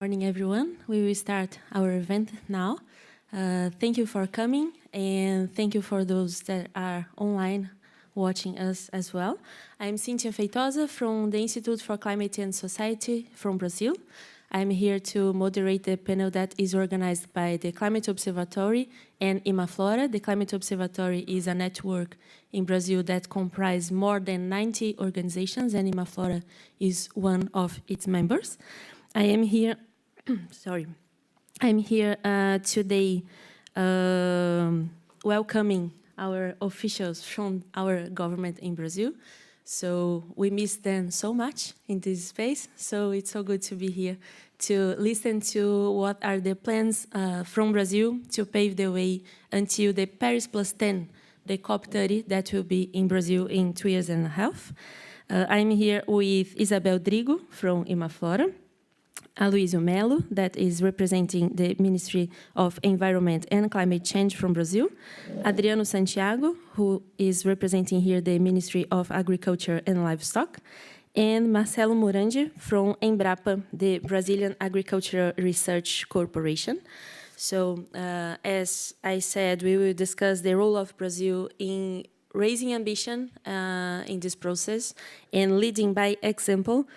Morning, everyone. We will start our event now. Thank you for coming, and thank you for those that are online watching us as well. I'm Cíntia Feitosa from the Institute for Climate and Society from Brazil. I'm here to moderate the panel that is organized by the Climate Observatory and Imaflora. The Climate Observatory is a network in Brazil that comprises more than 90 organizations, and Imaflora is one of its members. I am here I'm here today welcoming our officials from our government in Brazil. So we miss them so much in this space. So it's so good to be here to listen to what are the plans from Brazil to pave the way until the Paris Plus 10, the COP30 that will be in Brazil in 2.5 years. I'm here with Isabel Drigo from Imaflora, Aloysio Melo, that is representing the Ministry of Environment and Climate Change from Brazil, Adriano Santiago, who is representing here the Ministry of Agriculture and Livestock, and Marcelo Morandi from Embrapa, the Brazilian Agricultural Research Corporation. So, as I said, we will discuss the role of Brazil in raising ambition in this process and leading by example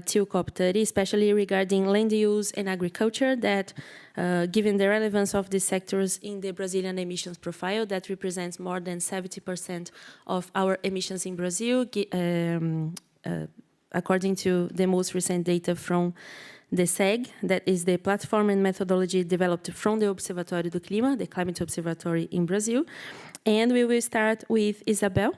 till COP30, especially regarding land use and agriculture that, given the relevance of these sectors in the Brazilian emissions profile, that represents more than 70% of our emissions in Brazil, according to the most recent data from the SEG, that is the platform and methodology developed from the Observatory do Clima, the Climate Observatory in Brazil. And we will start with Isabel,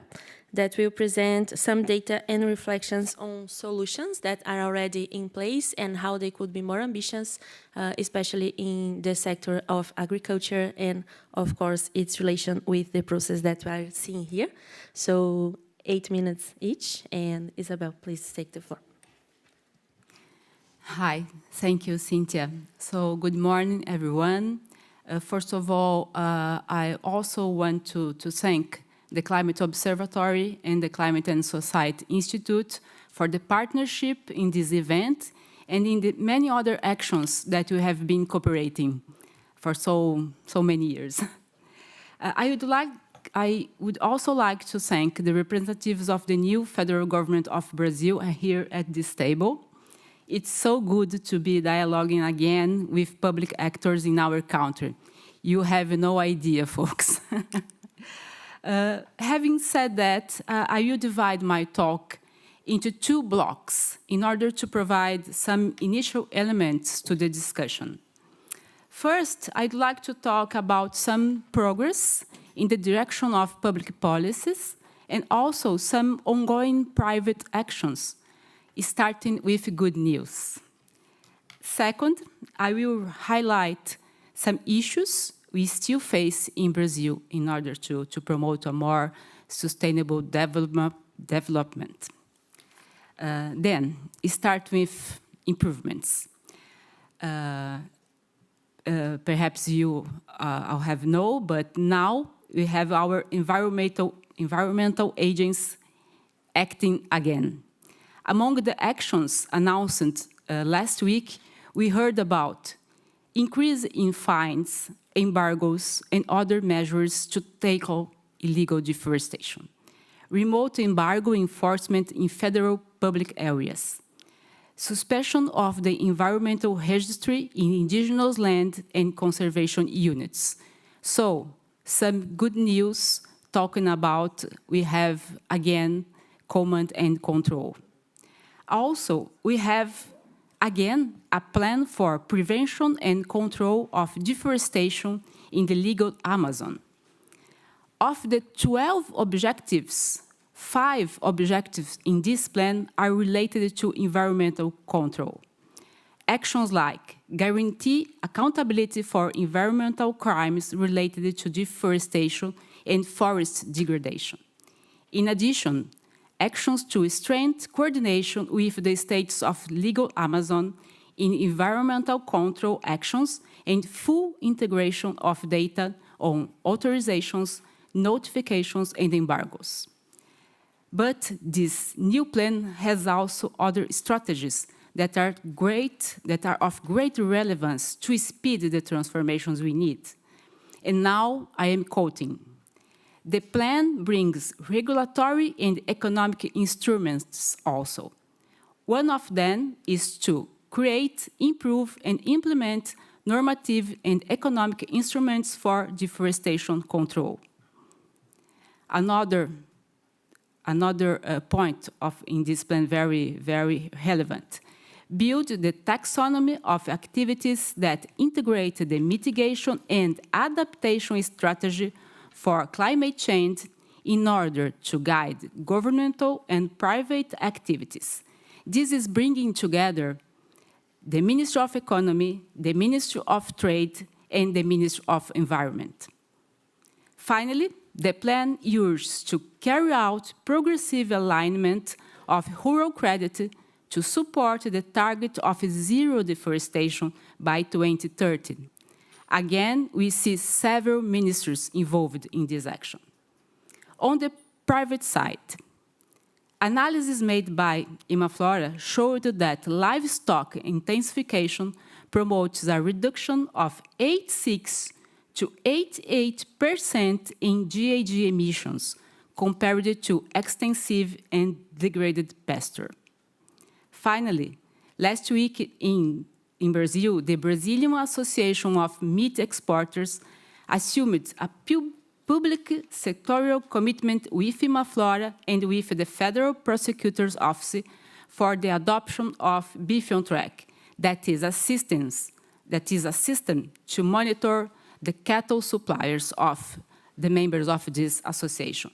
that will present some data and reflections on solutions that are already in place and how they could be more ambitious, especially in the sector of agriculture and, of course, its relation with the process that we are seeing here. So 8 minutes each, and Isabel, please take the floor. Hi, thank you, Cynthia. So good morning, everyone. First of all, I also want to thank the Climate Observatory and the Climate and Society Institute for the partnership in this event and in the many other actions that we have been cooperating for so many years. I would also like to thank the representatives of the new federal government of Brazil here at this table. It's so good to be dialoguing again with public actors in our country. You have no idea, folks. Having said that, I will divide my talk into 2 blocks in order to provide some initial elements to the discussion. First, I'd like to talk about some progress in the direction of public policies and also some ongoing private actions, starting with good news. Second, I will highlight some issues we still face in Brazil in order to promote a more sustainable development. Then, start with improvements. Perhaps you all have known, but now we have our environmental agents acting again. Among the actions announced last week, we heard about increase in fines, embargoes, and other measures to tackle illegal deforestation, remote embargo enforcement in federal public areas, suspension of the environmental registry in indigenous land and conservation units. So, some good news talking about we have, again, command and control. Also, we have, again, a plan for prevention and control of deforestation in the legal Amazon. Of the 12 objectives, 5 objectives in this plan are related to environmental control. Actions like guarantee accountability for environmental crimes related to deforestation and forest degradation. In addition, actions to strengthen coordination with the states of legal Amazon in environmental control actions and full integration of data on authorizations, notifications, and embargoes. But this new plan has also other strategies that are of great relevance to speed the transformations we need. And now I am quoting. The plan brings regulatory and economic instruments also. One of them is to create, improve, and implement normative and economic instruments for deforestation control. Another point in this plan very, very relevant. Build the taxonomy of activities that integrate the mitigation and adaptation strategy for climate change in order to guide governmental and private activities. This is bringing together the Ministry of Economy, the Ministry of Trade, and the Ministry of Environment. Finally, the plan urges to carry out progressive alignment of rural credit to support the target of zero deforestation by 2030. Again, we see several ministries involved in this action. On the private side, analysis made by Imaflora showed that livestock intensification promotes a reduction of 86 to 88% in GHG emissions compared to extensive and degraded pasture. Finally, last week in Brazil, the Brazilian Association of Meat Exporters assumed a public sectorial commitment with Imaflora and with the Federal Prosecutor's Office for the adoption of Beef on Track, that is a system to monitor the cattle suppliers of the members of this association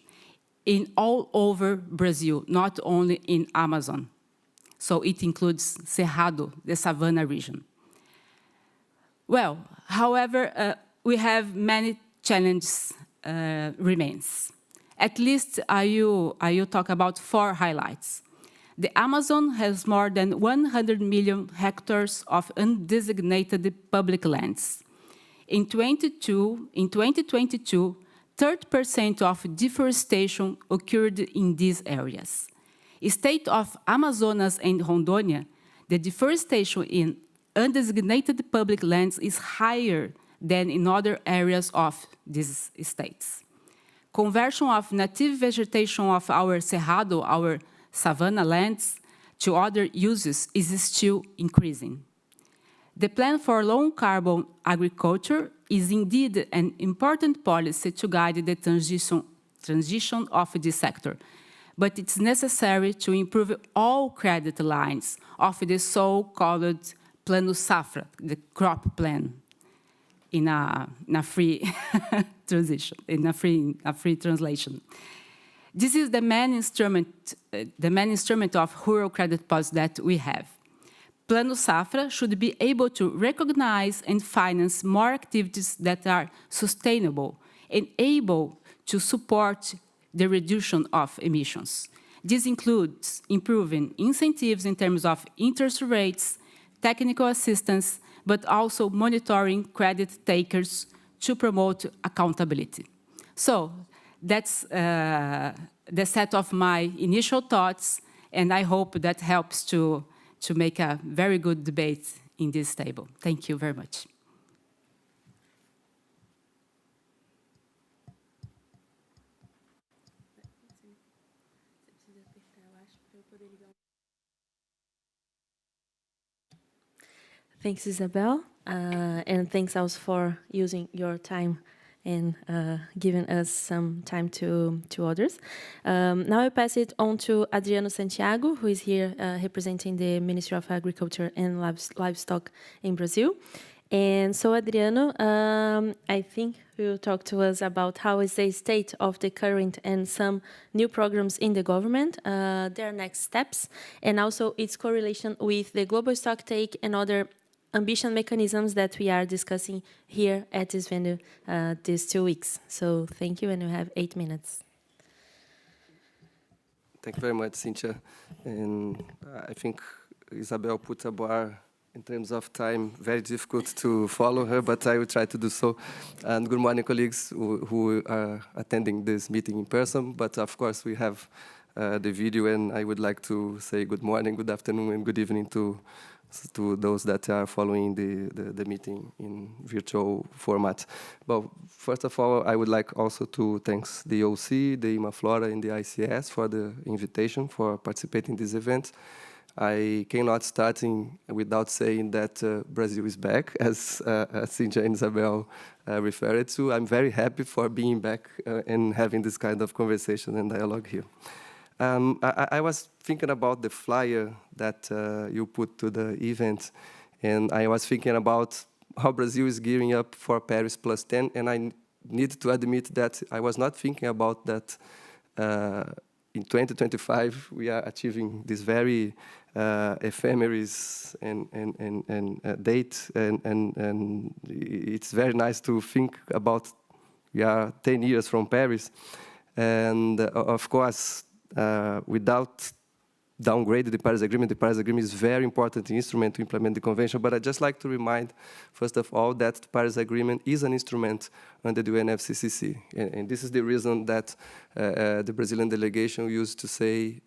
in all over Brazil, not only in Amazon. So it includes Cerrado, the savanna region. Well, however, we have many challenges remains. At least I will talk about 4 highlights. The Amazon has more than 100 million hectares of undesignated public lands. In 2022, 30% of deforestation occurred in these areas. In the state of Amazonas and Rondônia, the deforestation in undesignated public lands is higher than in other areas of these states. Conversion of native vegetation of our Cerrado, our savanna lands, to other uses is still increasing. The plan for low-carbon agriculture is indeed an important policy to guide the transition of this sector, but it's necessary to improve all credit lines of the so-called Plano Safra, the crop plan, in a free transition, in a free translation. This is the main instrument of rural credit policy that we have. Plano Safra should be able to recognize and finance more activities that are sustainable and able to support the reduction of emissions. This includes improving incentives in terms of interest rates, technical assistance, but also monitoring credit takers to promote accountability. So that's the set of my initial thoughts, and I hope that helps to make a very good debate in this table. Thank you very much. Thanks, Isabel, and thanks also for using your time and giving us some time to others. Now I pass it on to Adriano Santiago, who is here representing the Ministry of Agriculture and Livestock in Brazil. And so Adriano, I think will talk to us about how is the state of the current and some new programs in the government, their next steps, and also its correlation with the global stocktake and other ambition mechanisms that we are discussing here at this venue these 2 weeks. So thank you, and you have 8 minutes. Thank you very much, Cynthia. And I think Isabel put a bar in terms of time, very difficult to follow her, but I will try to do so. And good morning, colleagues who are attending this meeting in person, but of course we have the video, and I would like to say good morning, good afternoon, and good evening to those that are following the meeting in virtual format. But first of all, I would like also to thank the OC, the Imaflora, and the ICS for the invitation for participating in this event. I cannot start without saying that Brazil is back, as Cynthia and Isabel referred to. I'm very happy for being back and having this kind of conversation and dialogue here. I was thinking about the flyer that you put to the event, and I was thinking about how Brazil is gearing up for Paris Plus 10, and I need to admit that I was not thinking about that in 2025 we are achieving this very ephemeris and date, and it's very nice to think about we are 10 years from Paris, and of course without downgrading the Paris Agreement is a very important instrument to implement the convention. But I'd just like to remind, first of all, that the Paris Agreement is an instrument under the UNFCCC. And this is the reason that the Brazilian delegation used to say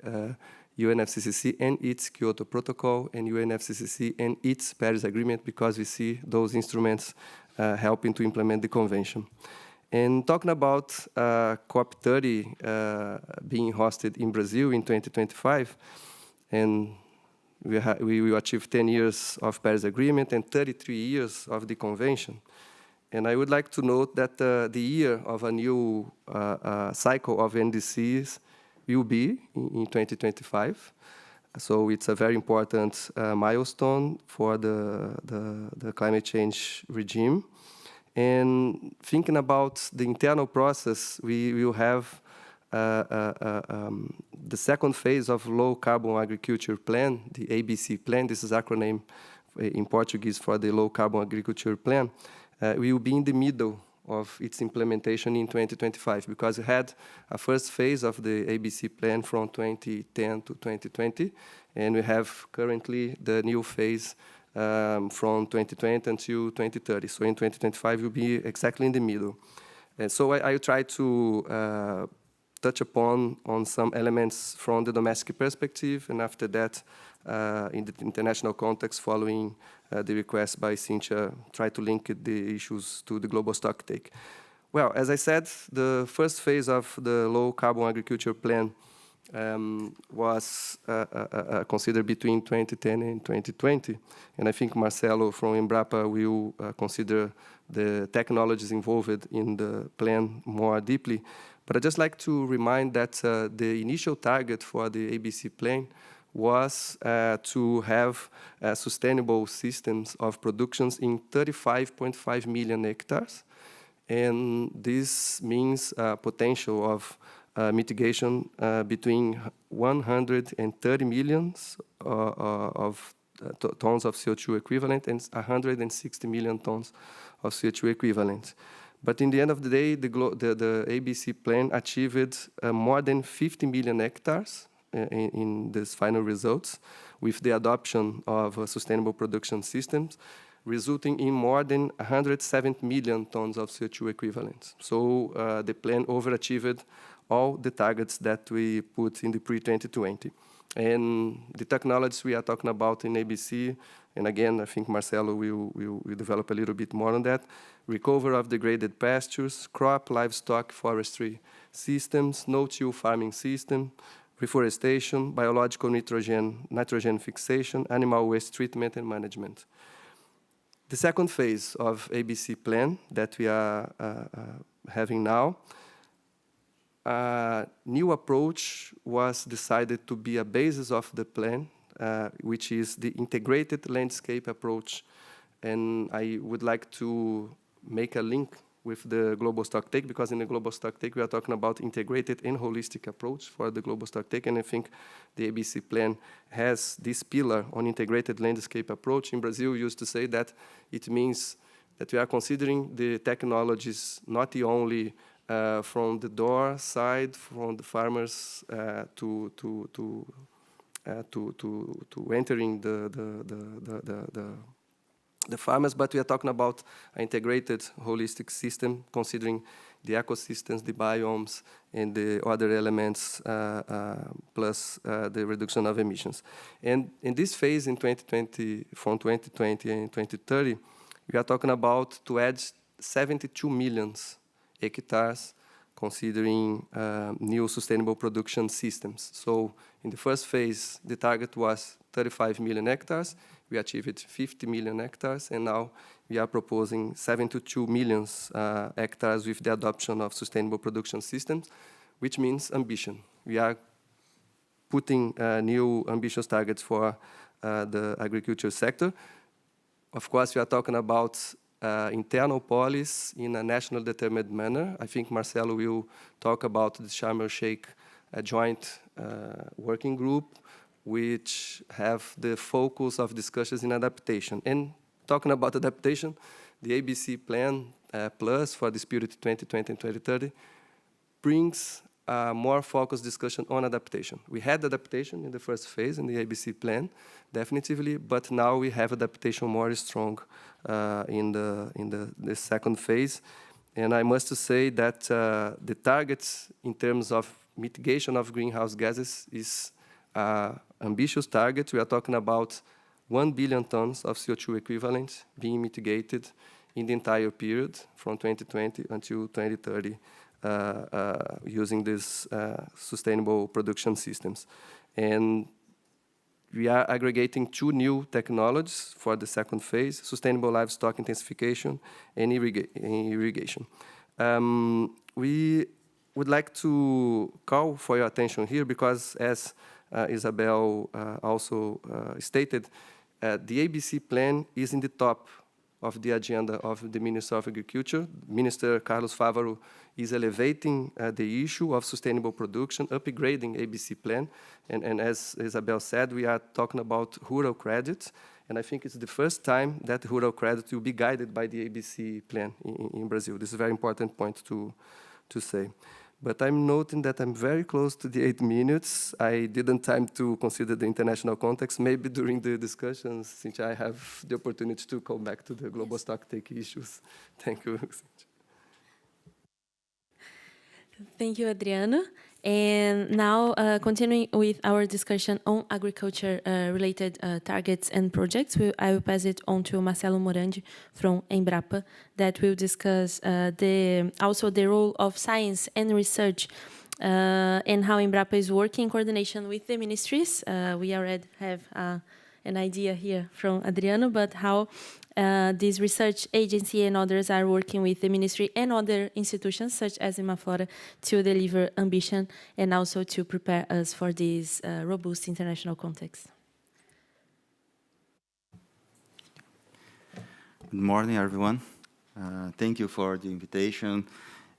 UNFCCC and its Kyoto Protocol and UNFCCC and its Paris Agreement, because we see those instruments helping to implement the convention. And talking about COP30 being hosted in Brazil in 2025, and we will achieve 10 years of Paris Agreement and 33 years of the convention. And I would like to note that the year of a new cycle of NDCs will be in 2025. So it's a very important milestone for the climate change regime. And thinking about the internal process, we will have the second phase of low carbon agriculture plan, the ABC plan. This is acronym in Portuguese for the low carbon agriculture plan. We will be in the middle of its implementation in 2025, because we had a first phase of the ABC plan from 2010 to 2020, and we have currently the new phase from 2020 until 2030. So in 2025, we'll be exactly in the middle. And so I try to touch upon some elements from the domestic perspective, and after that, in the international context, following the request by Cynthia, try to link the issues to the global stocktake. Well, as I said, the first phase of the low carbon agriculture plan was considered between 2010 and 2020. And I think Marcelo from Embrapa will consider the technologies involved in the plan more deeply. But I'd just like to remind that the initial target for the ABC plan was to have sustainable systems of productions in 35.5 million hectares. And this means potential of mitigation between 130 million of tons of CO2 equivalent and 160 million tons of CO2 equivalent. But in the end of the day, the ABC plan achieved more than 50 million hectares in these final results, with the adoption of sustainable production systems, resulting in more than 170 million tons of CO2 equivalent. So the plan overachieved all the targets that we put in the pre-2020. And the technologies we are talking about in ABC, and again, I think Marcelo will develop a little bit more on that: recovery of degraded pastures, crop, livestock, forestry systems, no-till farming system, reforestation, biological nitrogen fixation, animal waste treatment and management. The second phase of ABC plan that we are having now, a new approach was decided to be a basis of the plan, which is the integrated landscape approach. And I would like to make a link with the global stocktake, because in the global stocktake we are talking about integrated and holistic approach for the global stocktake, and I think the ABC plan has this pillar on integrated landscape approach. In Brazil, we used to say that it means that we are considering the technologies not only from the door side, from the farmers to entering the farmers, but we are talking about an integrated, holistic system, considering the ecosystems, the biomes, and the other elements, plus the reduction of emissions. And in this phase, in 2020, from 2020 and 2030, we are talking about to add 72 million hectares, considering new sustainable production systems. So in the first phase, the target was 35 million hectares. We achieved 50 million hectares, and now we are proposing 72 million hectares with the adoption of sustainable production systems, which means ambition. We are putting new ambitious targets for the agriculture sector. Of course, we are talking about internal policies in a national determined manner. I think Marcelo will talk about the Sharm el-Sheikh joint working group, which have the focus of discussions in adaptation. And talking about adaptation, the ABC Plan Plus for this period 2020 and 2030 brings a more focused discussion on adaptation. We had adaptation in the first phase in the ABC Plan, definitively, but now we have adaptation more strong in the second phase. And I must say that the targets in terms of mitigation of greenhouse gases is ambitious target. We are talking about 1 billion tons of CO2 equivalent being mitigated in the entire period from 2020 until 2030 using these sustainable production systems. And we are aggregating 2 new technologies for the second phase, sustainable livestock intensification and irrigation. We would like to call for your attention here because, as Isabel also stated, the ABC plan is in the top of the agenda of the Minister of Agriculture. Minister Carlos Fávaro is elevating the issue of sustainable production, upgrading ABC plan. And as Isabel said, we are talking about rural credit. And I think it's the first time that rural credit will be guided by the ABC plan in Brazil. This is a very important point to say. But I'm noting that I'm very close to the 8 minutes. I didn't time to consider the international context. Maybe during the discussions, since I have the opportunity to come back to the global stocktake issues. Thank you. Thank you, Adriano. And now, continuing with our discussion on agriculture-related targets and projects, I will pass it on to Marcelo Morandi from Embrapa, that will discuss also the role of science and research and how Embrapa is working in coordination with the ministries. We already have an idea here from Adriano, but how this research agency and others are working with the ministry and other institutions, such as Imaflora, to deliver ambition and also to prepare us for this robust international context. Good morning, everyone. Thank you for the invitation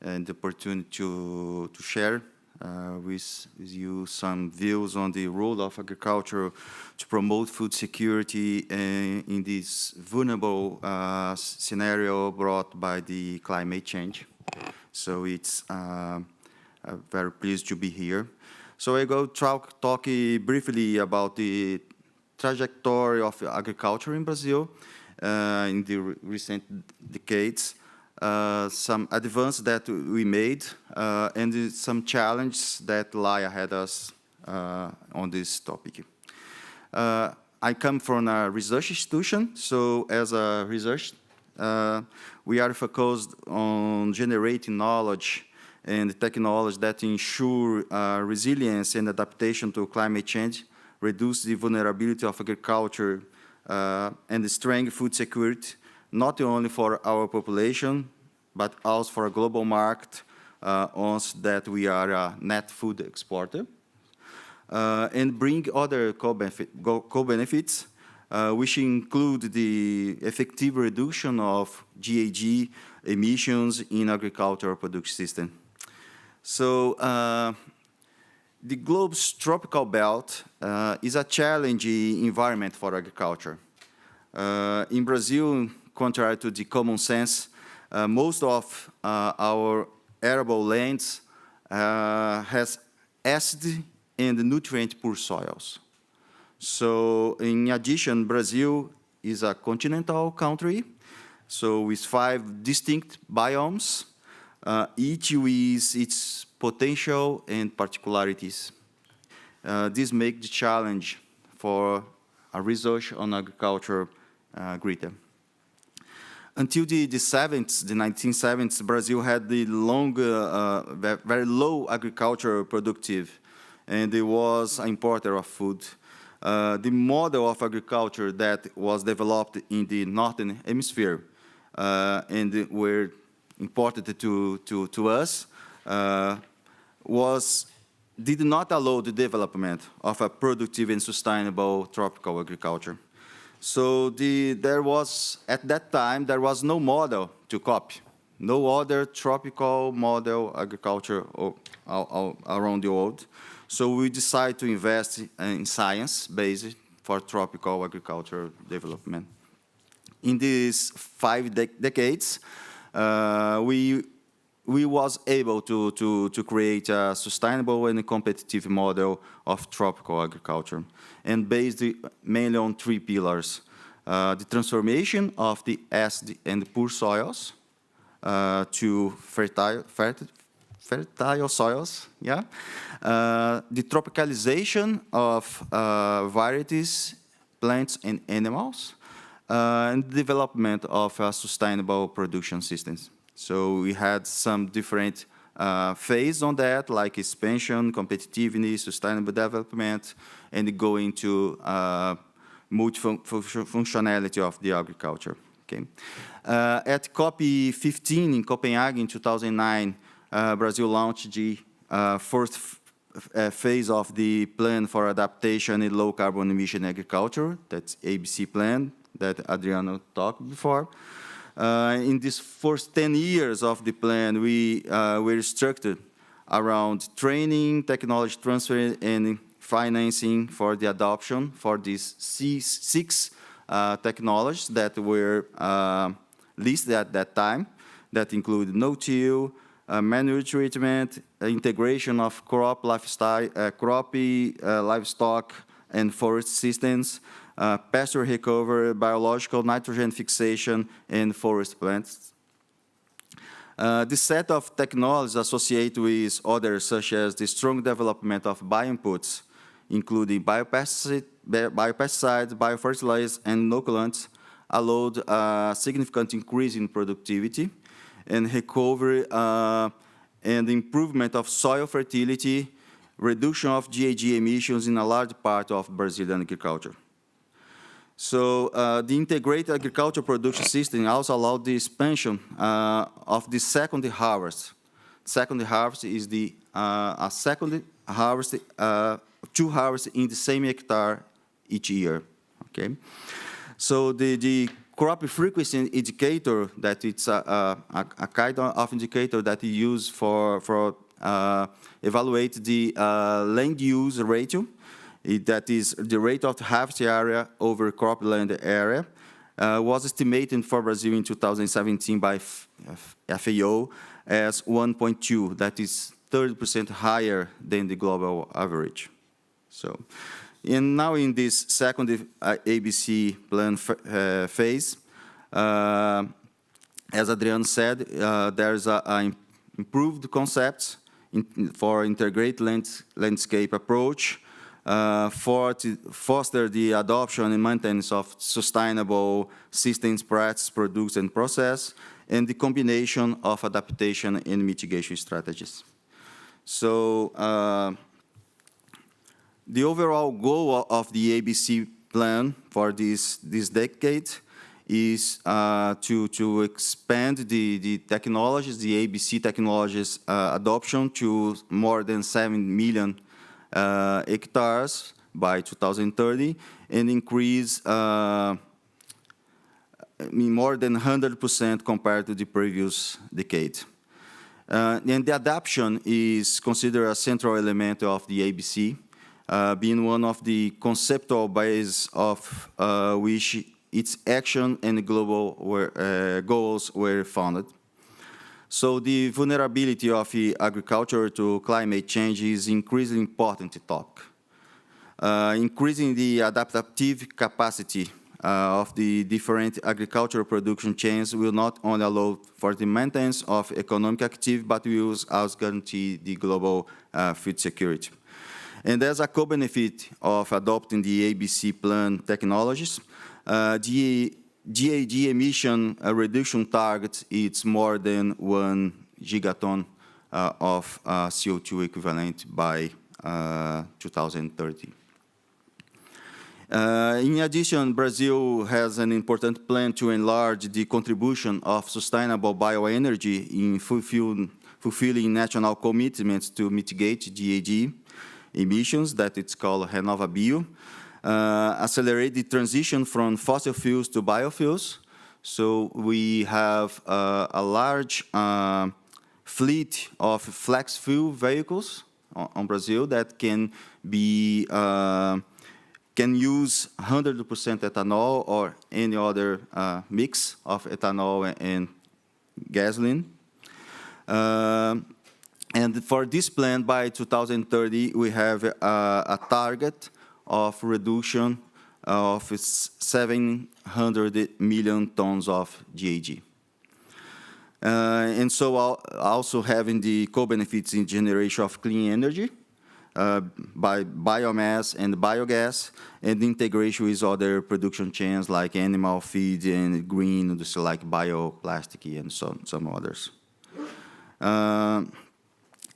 and the opportunity to share with you some views on the role of agriculture to promote food security in this vulnerable scenario brought by the climate change. So it's very pleased to be here. So I go talk briefly about the trajectory of agriculture in Brazil in the recent decades. Some advances that we made and some challenges that lie ahead of us on this topic. I come from a research institution, so as a research, we are focused on generating knowledge and technology that ensure resilience and adaptation to climate change, reduce the vulnerability of agriculture and strengthen food security, not only for our population, but also for a global market, once that we are a net food exporter, and bring other co-benefits, which include the effective reduction of GHG emissions in agricultural production system. So the globe's tropical belt is a challenging environment for agriculture. In Brazil, contrary to the common sense, most of our arable lands has acid and nutrient-poor soils. So in addition, Brazil is a continental country, so with 5 distinct biomes, each with its potential and particularities. This makes the challenge for a research on agriculture greater. Until the 1970s, Brazil had the very low agriculture productive, and it was an importer of food. The model of agriculture that was developed in the Northern Hemisphere and were imported to us did not allow the development of a productive and sustainable tropical agriculture. So at that time, there was no model to copy, no other tropical model agriculture around the world. So we decided to invest in science based for tropical agriculture development. In these 5 decades, we was able to create a sustainable and competitive model of tropical agriculture, and based mainly on 3 pillars. The transformation of the acid and poor soils to fertile soils, yeah. The tropicalization of varieties, plants and animals, and the development of sustainable production systems. So we had some different phases on that, like expansion, competitiveness, sustainable development, and going to multifunctionality of the agriculture. Okay. At COP15 in Copenhagen in 2009, Brazil launched the first phase of the Plan for Adaptation in Low Carbon Emission Agriculture, that's ABC plan that Adriano talked before. In these first 10 years of the plan, we were structured around training, technology transfer, and financing for the adoption for these 6 technologies that were listed at that time, that include no-till, manure treatment, integration of livestock and forest systems, pasture recovery, biological nitrogen fixation, and forest plants. This set of technologies associated with others, such as the strong development of bioinputs, including biopesticides, biofertilizers, and inoculants, allowed a significant increase in productivity and recovery and improvement of soil fertility, reduction of GHG emissions in a large part of Brazilian agriculture. So the integrated agricultural production system also allowed the expansion of the second harvest. Second harvest is a second harvest, 2 harvests in the same hectare each year. Okay, so the crop frequency indicator, that it's a kind of indicator that we use for evaluate the land use ratio. That is the rate of harvest area over cropland area, was estimated for Brazil in 2017 by FAO as 1.2. That is 30% higher than the global average. So, and now in this second ABC plan phase, as Adriano said, there's an improved concept for integrated landscape approach, foster the adoption and maintenance of sustainable systems, practices, products, and process, and the combination of adaptation and mitigation strategies. So the overall goal of the ABC plan for this decade is to expand the technologies, the ABC technologies adoption to more than 7 million hectares by 2030, and increase more than 100% compared to the previous decade. And the adaptation is considered a central element of the ABC, being one of the conceptual bases of which its action and global goals were founded. So the vulnerability of agriculture to climate change is increasingly important to talk. Increasing the adaptive capacity of the different agricultural production chains will not only allow for the maintenance of economic activity, but will also guarantee the global food security. And as a co-benefit of adopting the ABC plan technologies, the GAG emission reduction target is more than 1 gigaton of CO2 equivalent by 2030. In addition, Brazil has an important plan to enlarge the contribution of sustainable bioenergy in fulfilling national commitments to mitigate GHG emissions, that it's called RenovaBio, accelerate the transition from fossil fuels to biofuels. So we have a large fleet of flex fuel vehicles on Brazil that can be can use 100% ethanol or any other mix of ethanol and gasoline. And for this plan, by 2030, we have a target of reduction of 700 million tons of GHG. And so also having the co-benefits in generation of clean energy, by biomass and biogas, and integration with other production chains like animal feed and green industry like bioplastic and some others.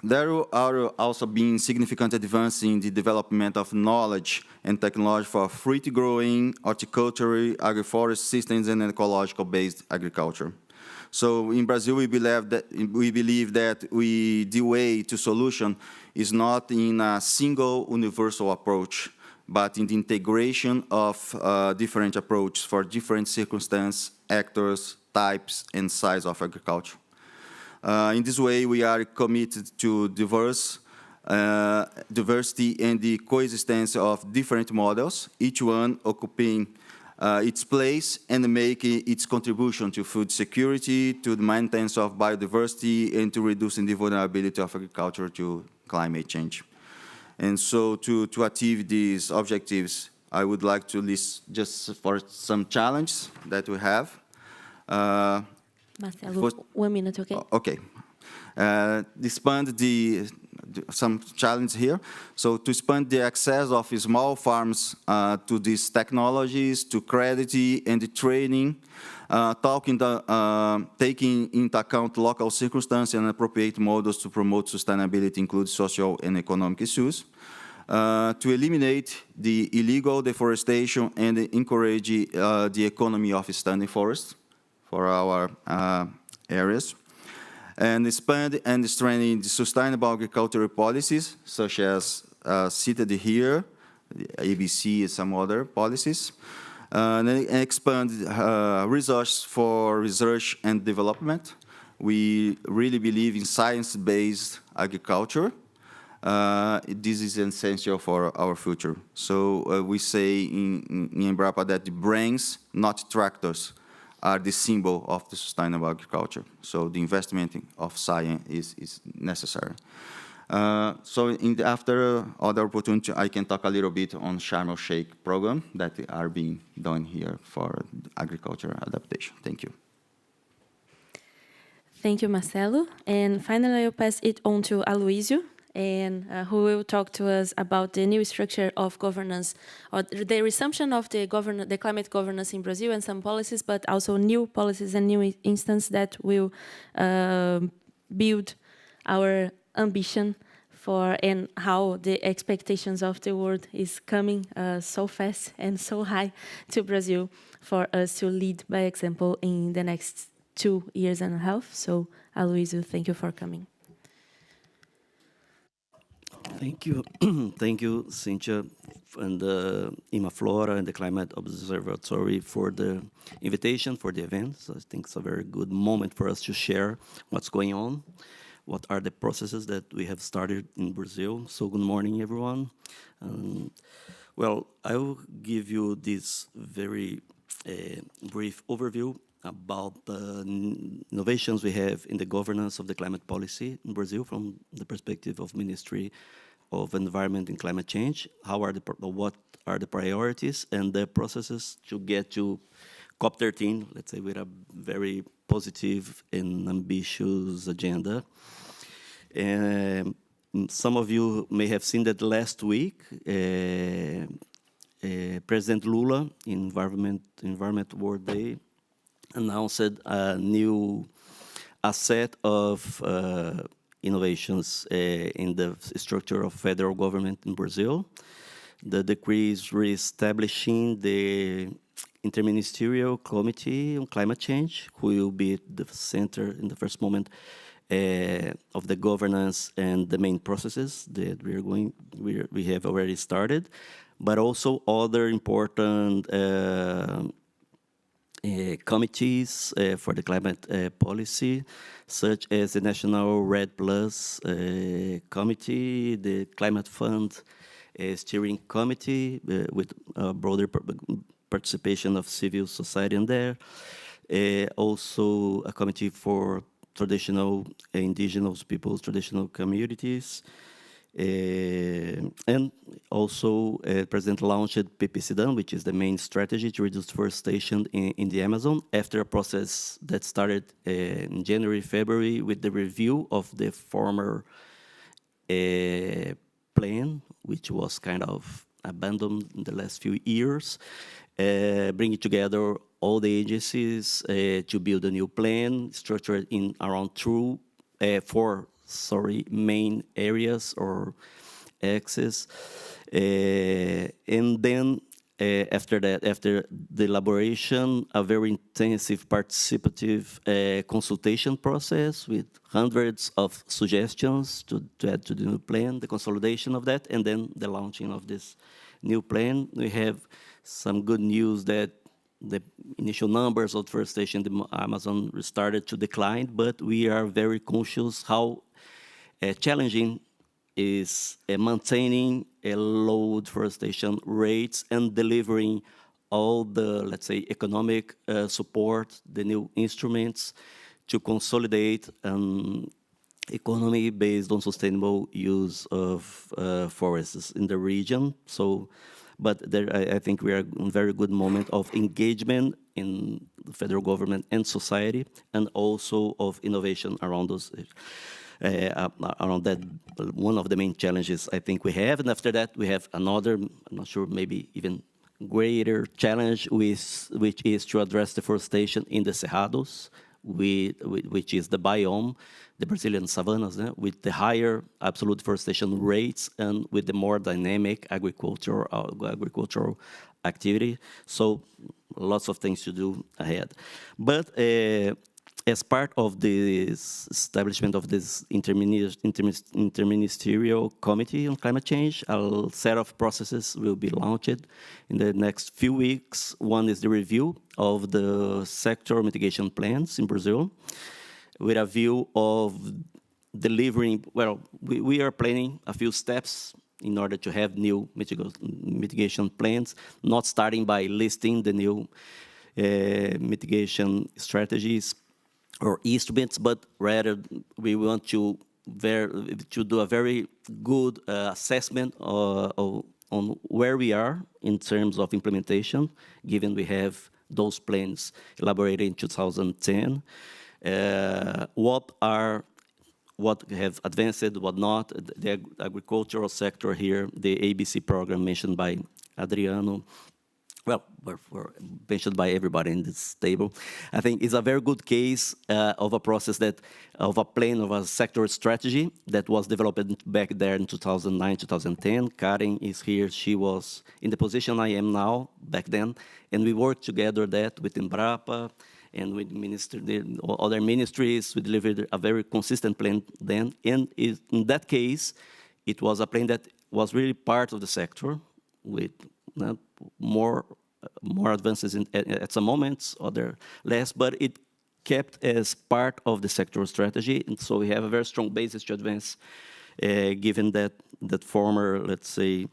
There are also been significant advances in the development of knowledge and technology for fruit-growing, horticulture, agroforest systems, and ecological-based agriculture. So in Brazil, we believe that the way to solution is not in a single universal approach, but in the integration of different approaches for different circumstances, actors, types, and size of agriculture. In this way, we are committed to diversity and the coexistence of different models, each one occupying its place and making its contribution to food security, to the maintenance of biodiversity, and to reducing the vulnerability of agriculture to climate change. And so to achieve these objectives, I would like to list just for some challenges that we have. Marcelo, 1 minute, okay? Okay. Expand some challenge here. So to expand the access of small farms to these technologies, to credit and the training, taking into account local circumstances and appropriate models to promote sustainability, include social and economic issues, to eliminate the illegal deforestation and encourage the economy of standing forests for our areas, and expand and strengthen the sustainable agricultural policies, such as cited here, the ABC and some other policies, and expand resources for research and development. We really believe in science-based agriculture. This is essential for our future. So we say in Embrapa that the brains, not tractors, are the symbol of the sustainable agriculture. So the investment of science is necessary. So after other opportunity, I can talk a little bit on Sharm el-Sheikh program that are being done here for agriculture adaptation. Thank you. Thank you, Marcelo. And finally, I'll pass it on to Aloysio, and who will talk to us about the new structure of governance, or the resumption of the climate governance in Brazil and some policies, but also new policies and new instances that will build our ambition for and how the expectations of the world is coming so fast and so high to Brazil for us to lead by example in the next 2 years and a half. So, Aloysio, thank you for coming. Thank you. Thank you, Cynthia, and Imaflora and the Climate Observatory for the invitation for the event. So I think it's a very good moment for us to share what's going on, what are the processes that we have started in Brazil. So good morning, everyone. Well, I will give you this very brief overview about the innovations we have in the governance of the climate policy in Brazil from the perspective of Ministry of environment and climate change, what are the priorities and the processes to get to COP13, let's say, with a very positive and ambitious agenda. And some of you may have seen that last week, President Lula, in Environment World Day, announced a set of innovations in the structure of federal government in Brazil. The decree is reestablishing the Interministerial Committee on Climate Change, who will be at the center in the first moment of the governance and the main processes that we have already started, but also other important committees for the climate policy, such as the National Red Plus Committee, the Climate Fund Steering Committee, with broader participation of civil society in there. Also a committee for traditional indigenous peoples, traditional communities. And also, President launched PPCDAN, which is the main strategy to reduce deforestation in the Amazon, after a process that started in January, February, with the review of the former plan, which was kind of abandoned in the last few years, bringing together all the agencies to build a new plan structured in around four main areas or axes. And then after that, after the elaboration, a very intensive participative consultation process with hundreds of suggestions to add to the new plan, the consolidation of that, and then the launching of this new plan. We have some good news that the initial numbers of deforestation in the Amazon started to decline, but we are very conscious how challenging is maintaining a low deforestation rates and delivering all the, let's say, economic support, the new instruments to consolidate an economy based on sustainable use of forests in the region. So, but there, I think we are in a very good moment of engagement in the federal government and society, and also of innovation around those. Around that, one of the main challenges I think we have. And after that, we have another, I'm not sure, maybe even greater challenge, which is to address deforestation in the Cerrados, which is the biome, the Brazilian savannas, with the higher absolute deforestation rates and with the more dynamic agricultural activity. So lots of things to do ahead. But as part of this establishment of this interministerial committee on climate change, a set of processes will be launched in the next few weeks. One is the review of the sector mitigation plans in Brazil, with a view of delivering, well, we are planning a few steps in order to have new mitigation plans, not starting by listing the new mitigation strategies or instruments, but rather we want to do a very good assessment on where we are in terms of implementation, given we have those plans elaborated in 2010. What have advanced, what not, the agricultural sector here, the ABC program mentioned by Adriano, well, were mentioned by everybody in this table. I think it's a very good case of a process of a plan, of a sector strategy that was developed back there in 2009, 2010. Karen is here. She was in the position I am now back then. And we worked together with Embrapa and with other ministries. We delivered a very consistent plan then. And in that case, it was a plan that was really part of the sector with more advances at some moments, other less, but it kept as part of the sectoral strategy, and so we have a very strong basis to advance, given that former, let's say,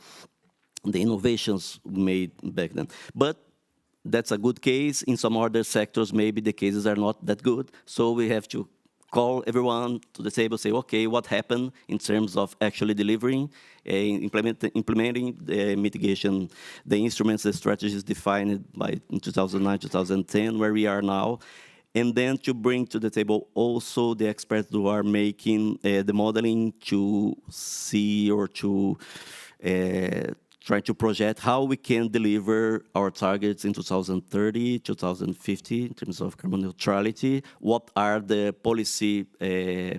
the innovations made back then. But that's a good case. In some other sectors, maybe the cases are not that good, so we have to call everyone to the table, say, okay, what happened in terms of actually delivering, implementing the mitigation, the instruments, the strategies defined by in 2009, 2010, where we are now, and then to bring to the table also the experts who are making the modeling to see or to try to project how we can deliver our targets in 2030, 2050 in terms of carbon neutrality. What are the policy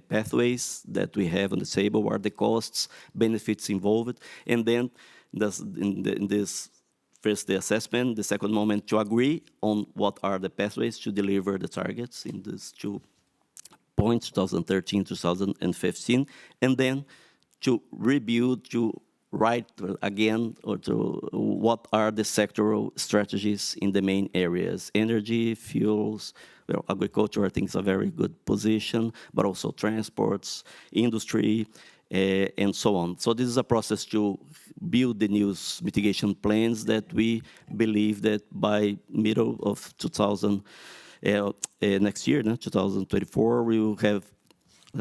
pathways that we have on the table? What are the costs, benefits involved? And then in this first, the assessment, the second moment to agree on what are the pathways to deliver the targets in these 2 points, 2013, 2015, and then to rebuild, to write again, or to what are the sectoral strategies in the main areas, energy, fuels, well, agriculture, I think is a very good position, but also transports, industry, and so on. So this is a process to build the new mitigation plans that we believe that by middle of 2000, next year, 2024, we will have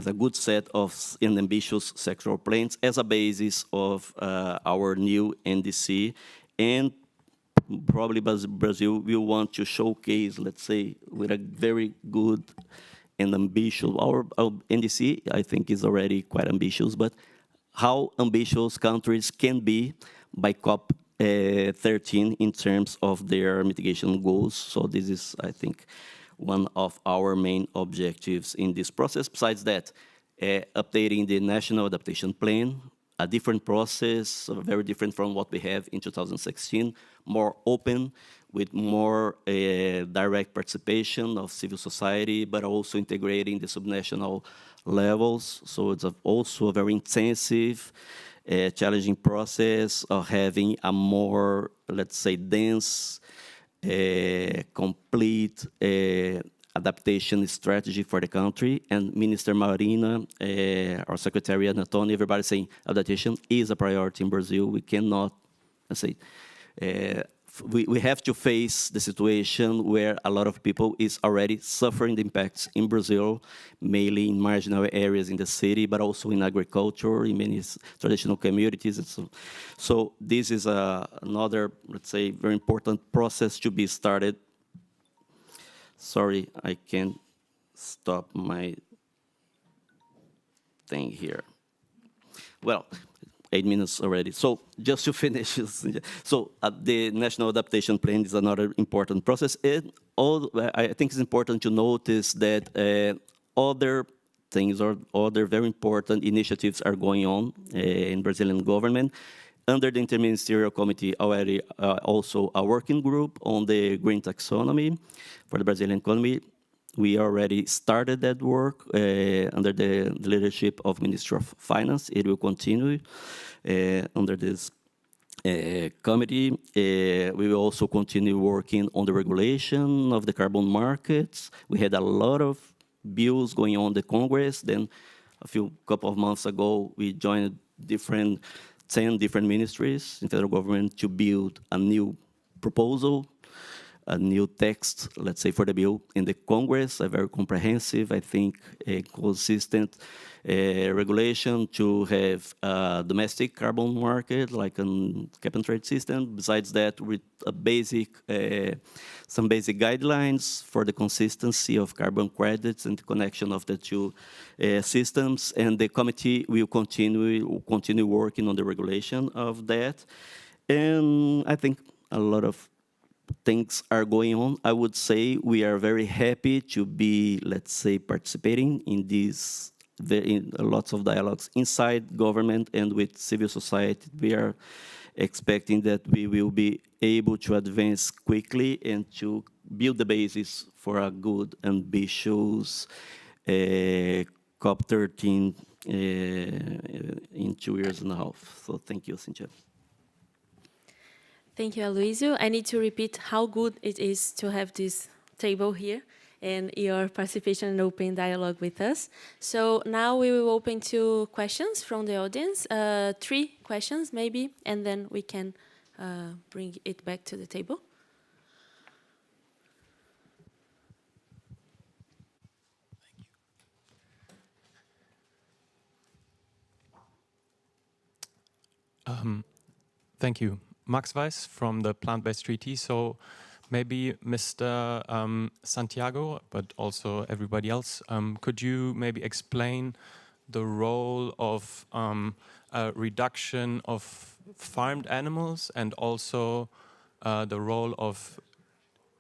a good set of ambitious sectoral plans as a basis of our new NDC. And probably Brazil will want to showcase, let's say, with a very good and ambitious, our NDC, I think, is already quite ambitious, but how ambitious countries can be by COP 13 in terms of their mitigation goals. So this is, I think, one of our main objectives in this process. Besides that, updating the National Adaptation Plan, a different process, very different from what we have in 2016, more open, with more direct participation of civil society, but also integrating the subnational levels. So it's also a very intensive, challenging process of having a more, let's say, dense, complete adaptation strategy for the country. And Minister Marina, our Secretary Antonio, everybody saying adaptation is a priority in Brazil. We cannot, let's say, we have to face the situation where a lot of people is already suffering the impacts in Brazil, mainly in marginal areas in the city, but also in agriculture, in many traditional communities. And so this is another, let's say, very important process to be started. Sorry, I can't stop my thing here. Well, 8 minutes already. So just to finish, so the National Adaptation Plan is another important process. And I think it's important to notice that other things or other very important initiatives are going on in Brazilian government. Under the Interministerial Committee, already also a working group on the green taxonomy for the Brazilian economy. We already started that work under the leadership of Minister of Finance. It will continue under this committee. We will also continue working on the regulation of the carbon markets. We had a lot of bills going on in the Congress. Then couple of months ago, we joined 10 different ministries in federal government to build a new proposal, a new text, let's say, for the bill in the Congress, a very comprehensive, I think, a consistent regulation to have a domestic carbon market, like a cap and trade system. Besides that, with a some basic guidelines for the consistency of carbon credits and the connection of the two systems. And the committee will continue working on the regulation of that. And I think a lot of things are going on. I would say we are very happy to be, let's say, participating in these in lots of dialogues inside government and with civil society. We are expecting that we will be able to advance quickly and to build the basis for a good, ambitious COP13 in 2.5 years. So thank you, Cynthia. Thank you, Aloysio. I need to repeat how good it is to have this table here and your participation and open dialogue with us. So now we will open to questions from the audience, 3 questions maybe, and then we can bring it back to the table. Thank you. Max Weiss from the Plant-Based Treaty. So maybe Mr. Santiago, but also everybody else, could you maybe explain the role of a reduction of farmed animals and also the role of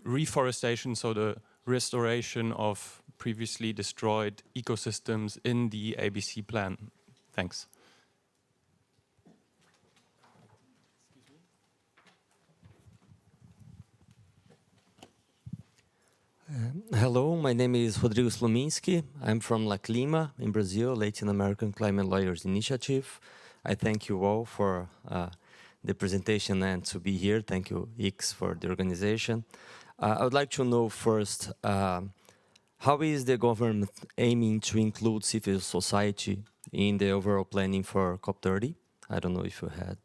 reforestation, so the restoration of previously destroyed ecosystems in the ABC plan? Thanks. Hello, my name is Rodrigo Sluminski. I'm from La Clima in Brazil, Latin American Climate Lawyers Initiative. I thank you all for the presentation and to be here. Thank you, IX, for the organization. I would like to know first, how is the government aiming to include civil society in the overall planning for COP30? I don't know if you had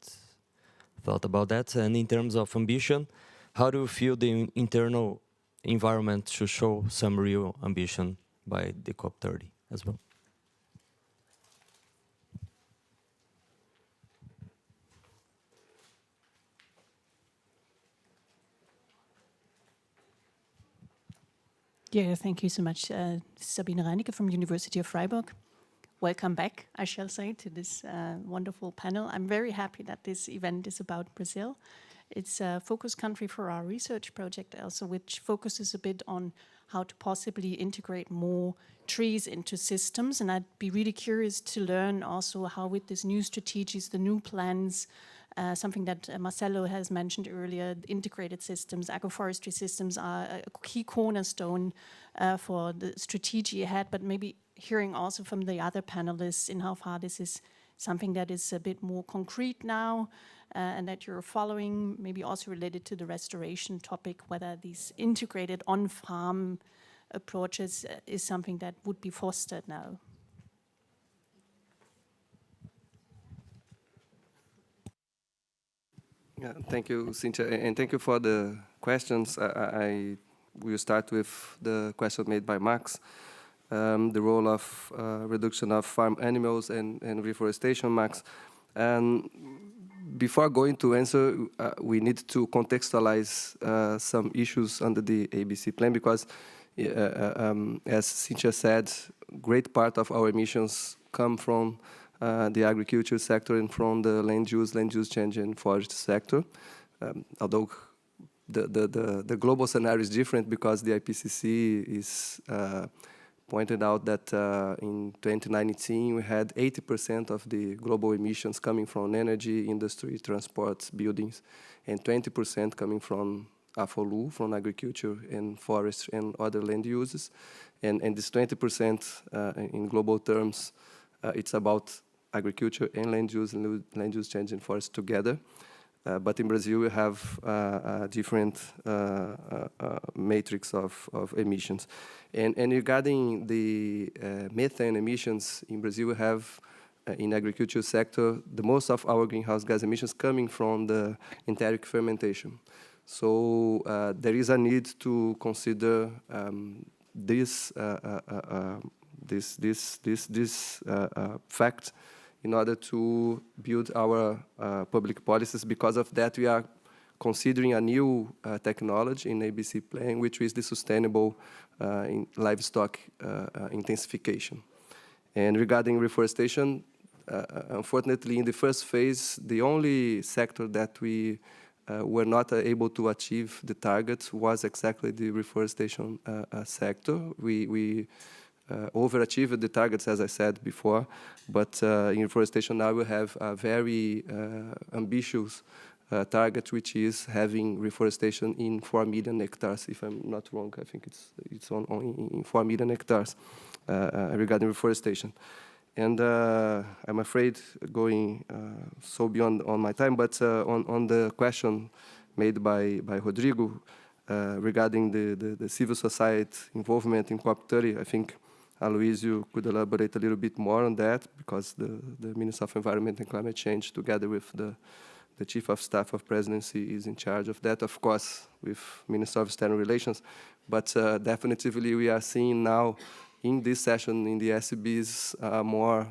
thought about that. And in terms of ambition, how do you feel the internal environment to show some real ambition by the COP30 as well? Yeah, thank you so much. Sabine Reinecke from University of Freiburg. Welcome back, I shall say, to this wonderful panel. I'm very happy that this event is about Brazil. It's a focus country for our research project also, which focuses a bit on how to possibly integrate more trees into systems. And I'd be really curious to learn also how with these new strategies, the new plans, something that Marcelo has mentioned earlier, integrated systems, agroforestry systems are a key cornerstone for the strategy ahead, but maybe hearing also from the other panelists in how far this is something that is a bit more concrete now, and that you're following, maybe also related to the restoration topic, whether these integrated on-farm approaches is something that would be fostered now. Yeah, thank you, Cynthia, and thank you for the questions. I will start with the question made by Max, the role of reduction of farm animals and reforestation, Max. And before going to answer, we need to contextualize some issues under the ABC plan because, as Cynthia said, great part of our emissions come from the agriculture sector and from the land use change and forest sector. Although the global scenario is different because the IPCC is pointed out that in 2019 we had 80% of the global emissions coming from energy, industry, transport, buildings, and 20% coming from AFOLU, from agriculture and forest and other land uses. And this 20% in global terms, it's about agriculture and land use change and forest together. But in Brazil, we have a different matrix of emissions. And regarding the methane emissions, in Brazil, we have, in agriculture sector, the most of our greenhouse gas emissions coming from the enteric fermentation. So there is a need to consider this fact in order to build our public policies. Because of that, we are considering a new technology in ABC plan, which is the sustainable in livestock intensification. And regarding reforestation, unfortunately, in the first phase, the only sector that we were not able to achieve the targets was exactly the reforestation sector. We overachieved the targets, as I said before, but in reforestation now we have a very ambitious target, which is having reforestation in 4 million hectares. If I'm not wrong, I think it's in 4 million hectares regarding reforestation. And I'm afraid going so beyond on my time, but on the question made by Rodrigo regarding the civil society involvement in COP30, I think Aloysio could elaborate a little bit more on that, because the Minister of Environment and Climate Change, together with the Chief of Staff of Presidency, is in charge of that, of course, with Minister of External Relations. But definitively we are seeing now in this session in the SCBs, more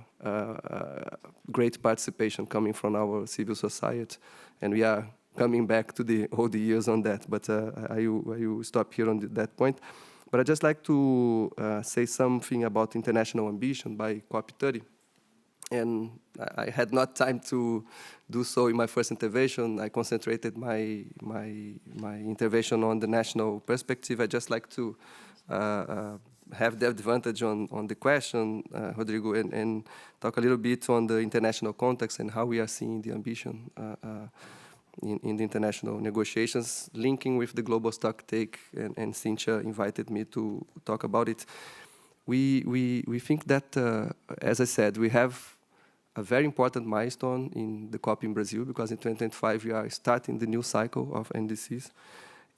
great participation coming from our civil society, and we are coming back to the old years on that, but I will stop here on that point. But I'd just like to say something about international ambition by COP30. And I had not time to do so in my first intervention. I concentrated my intervention on the national perspective. I just like to have the advantage on the question, Rodrigo, and talk a little bit on the international context and how we are seeing the ambition in the international negotiations, linking with the global stock take, and Cynthia invited me to talk about it. We think that, as I said, we have a very important milestone in the COP in Brazil, because in 2025 we are starting the new cycle of NDCs.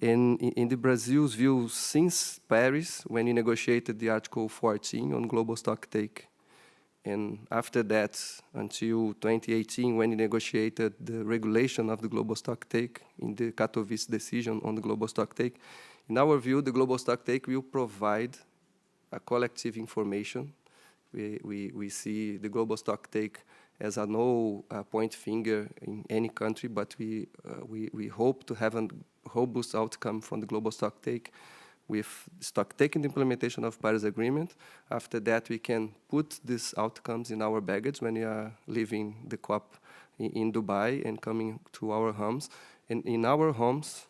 And in the Brazil's view, since Paris, when we negotiated the Article 14 on global stock take, and after that, until 2018, when we negotiated the regulation of the global stock take in the Katowice decision on the global stock take, in our view, the global stock take will provide a collective information. We see the global stock take as a no point finger in any country, but we hope to have a robust outcome from the global stock take with stock take and implementation of Paris Agreement. After that, we can put these outcomes in our baggage when we are leaving the COP in Dubai and coming to our homes. And in our homes,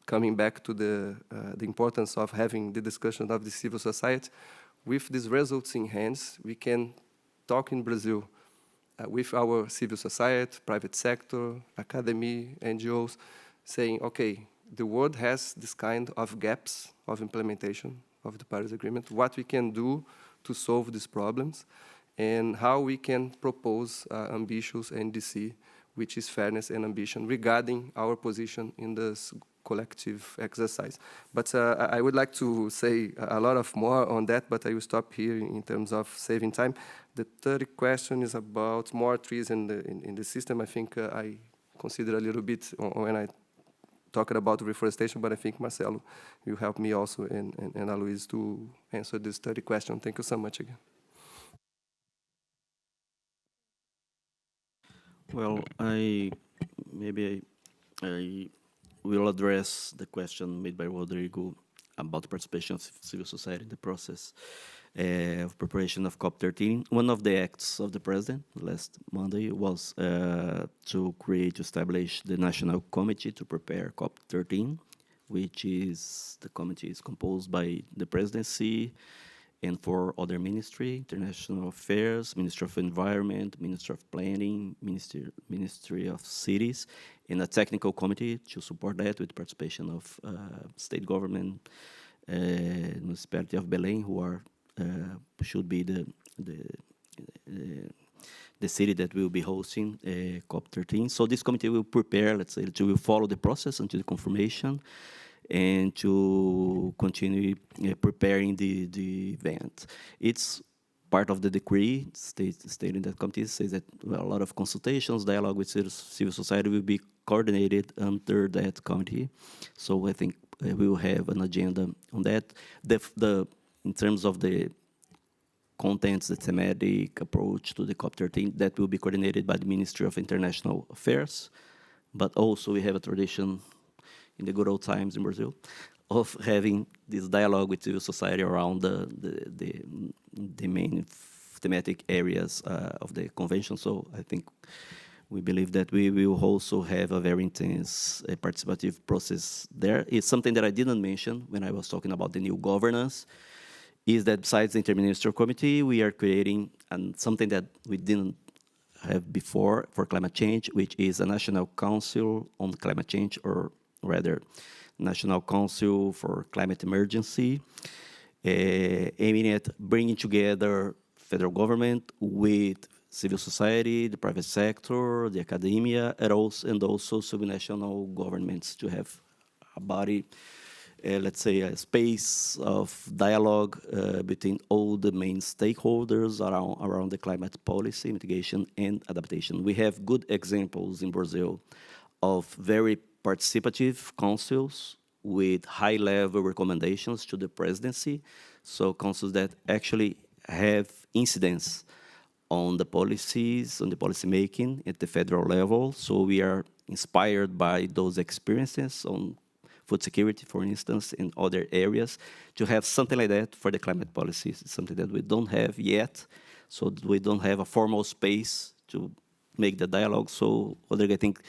coming back to the importance of having the discussion of the civil society, with these results in hands, we can talk in Brazil with our civil society, private sector, academy, NGOs, saying, okay, the world has this kind of gaps of implementation of the Paris Agreement, what we can do to solve these problems, and how we can propose ambitious NDC, which is fairness and ambition, regarding our position in this collective exercise. But I would like to say a lot of more on that, but I will stop here in terms of saving time. The third question is about more trees in the system. I think I consider a little bit when I talked about reforestation, but I think Marcelo will help me also and Alois to answer this third question. Thank you so much again. Well, I will address the question made by Rodrigo about the participation of civil society in the process of preparation of COP13. One of the acts of the president last Monday was to establish the National Committee to prepare COP13, which is, the committee is composed by the presidency and 4 other ministries: International Affairs, Ministry of Environment, Ministry of Planning, Ministry of Cities, and a technical committee to support that with participation of state government, municipality of Belém, who are should be the city that will be hosting COP13. So this committee will prepare, let's say, will follow the process until the confirmation, and to continue preparing the event. It's part of the decree stating that committee says that a lot of consultations, dialogue with civil society will be coordinated under that committee. So I think we will have an agenda on that. In terms of the contents, the thematic approach to the COP13, that will be coordinated by the Ministry of International Affairs. But also we have a tradition in the good old times in Brazil of having this dialogue with civil society around the main thematic areas of the convention. So I think we believe that we will also have a very intense participative process there. It's something that I didn't mention when I was talking about the new governance, is that besides the Interministerial Committee, we are creating something that we didn't have before for climate change, which is a National Council on Climate Change, or rather, National Council for Climate Emergency, aiming at bringing together federal government with civil society, the private sector, the academia, and also subnational governments to have a body, let's say, a space of dialogue between all the main stakeholders around the climate policy, mitigation, and adaptation. We have good examples in Brazil of very participative councils with high-level recommendations to the presidency, so councils that actually have incidence on the policies, on the policy making at the federal level. So we are inspired by those experiences on food security, for instance, in other areas, to have something like that for the climate policies. It's something that we don't have yet, so we don't have a formal space to make the dialogue. So I think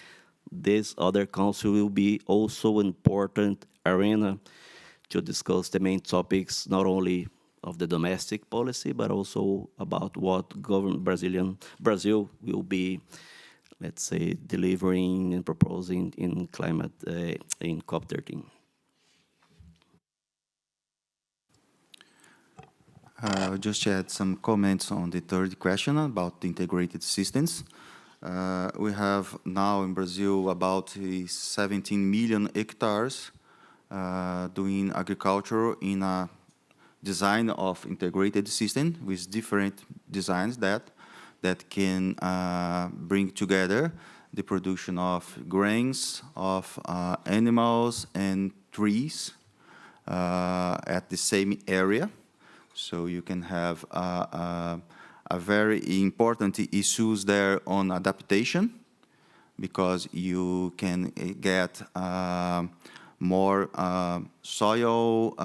this other council will be also an important arena to discuss the main topics, not only of the domestic policy, but also about what Brazil will be, let's say, delivering and proposing in climate in COP13. I'll just add some comments on the third question about the integrated systems. We have now in Brazil about 17 million hectares doing agriculture in a design of integrated system with different designs that can bring together the production of grains, of animals and trees at the same area. So you can have a very important issues there on adaptation, because you can get more soil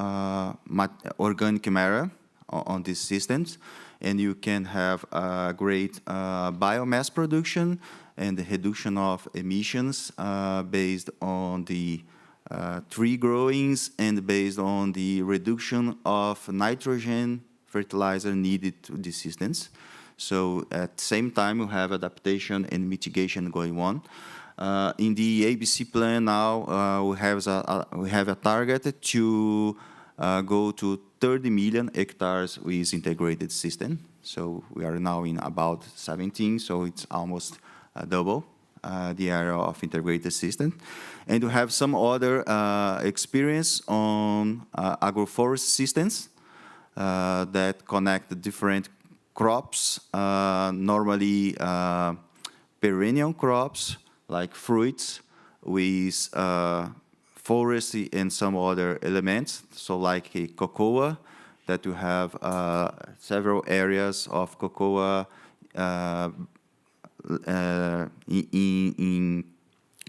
organic matter on these systems, and you can have great biomass production and the reduction of emissions based on the tree growings and based on the reduction of nitrogen fertilizer needed to the systems. So at the same time, we have adaptation and mitigation going on. In the ABC plan now, we have a target to go to 30 million hectares with integrated system. So we are now in about 17, so it's almost double the area of integrated system. And we have some other experience on agroforest systems that connect the different crops, normally perennial crops like fruits with forestry and some other elements. So like a cocoa, that you have several areas of cocoa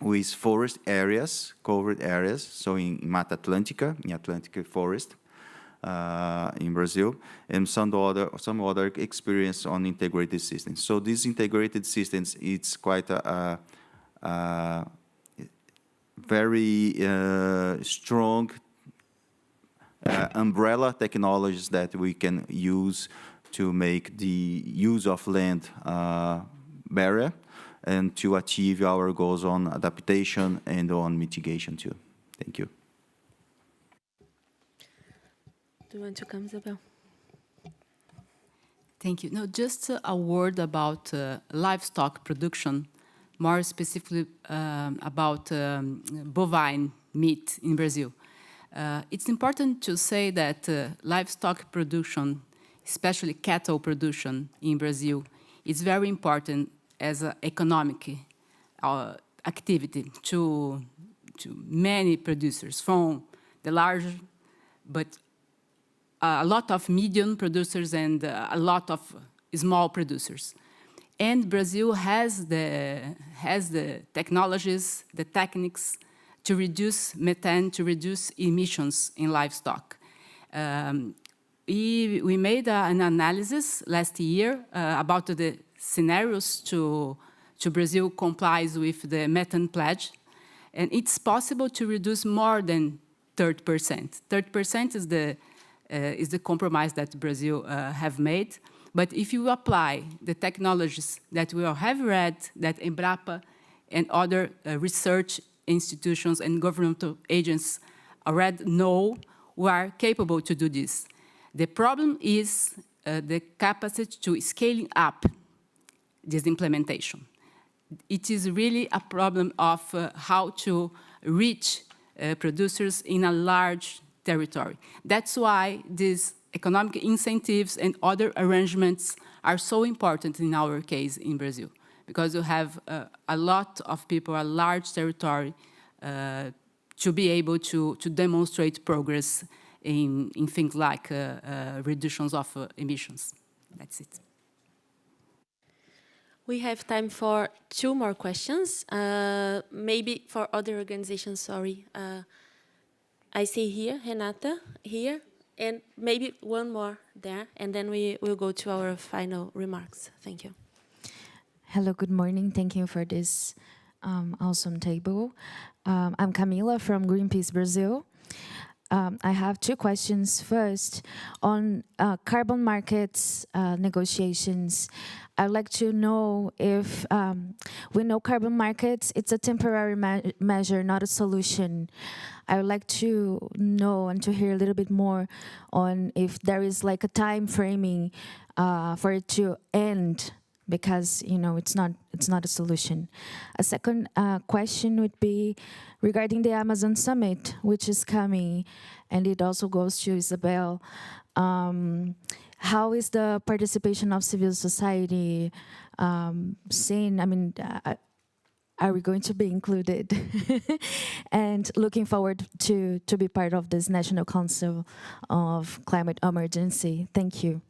with forest areas, covered areas, so in Mata Atlântica, in Atlantic forest in Brazil, and some other experience on integrated systems. So these integrated systems, it's quite a very strong umbrella technologies that we can use to make the use of land better and to achieve our goals on adaptation and on mitigation too. Thank you. Do you want to come, Isabel? Thank you. No, just a word about livestock production, more specifically about bovine meat in Brazil. It's important to say that livestock production, especially cattle production in Brazil, is very important as an economic activity to many producers, from the large, but a lot of medium producers and a lot of small producers. And Brazil has the technologies, the techniques to reduce methane, to reduce emissions in livestock. We made an analysis last year about the scenarios to Brazil complies with the methane pledge, and it's possible to reduce more than 30%. 30% is the compromise that Brazil have made. But if you apply the technologies that we all have read, that Embrapa and other research institutions and governmental agents already know, we are capable to do this. The problem is the capacity to scaling up this implementation. It is really a problem of how to reach producers in a large territory. That's why these economic incentives and other arrangements are so important in our case in Brazil, because you have a lot of people, a large territory to be able to demonstrate progress in things like reductions of emissions. That's it. We have time for 2 more questions. Maybe for other organizations, sorry. I see here, Renata, here, and maybe one more there, and then we will go to our final remarks. Thank you. Hello, good morning. Thank you for this awesome table. I'm Camila from Greenpeace Brazil. I have 2 questions. First, on carbon markets negotiations, I'd like to know if we know carbon markets, it's a temporary measure, not a solution. I would like to know and to hear a little bit more on if there is like a time framing for it to end, because it's not a solution. A second question would be regarding the Amazon Summit, which is coming, and it also goes to Isabel. How is the participation of civil society seen? I mean, are we going to be included? And looking forward to be part of this National Council of Climate Emergency. Thank you.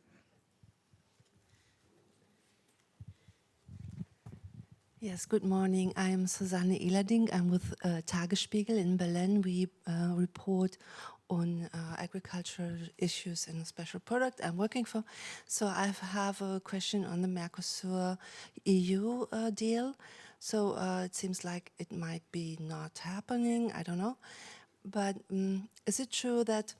Yes, good morning. I'm Susanne Ehlerding. I'm with Tagesspiegel in Berlin. We report on agricultural issues in a special product I'm working for. So I have a question on the Mercosur EU deal. So it seems like it might be not happening, I don't know. But is it true that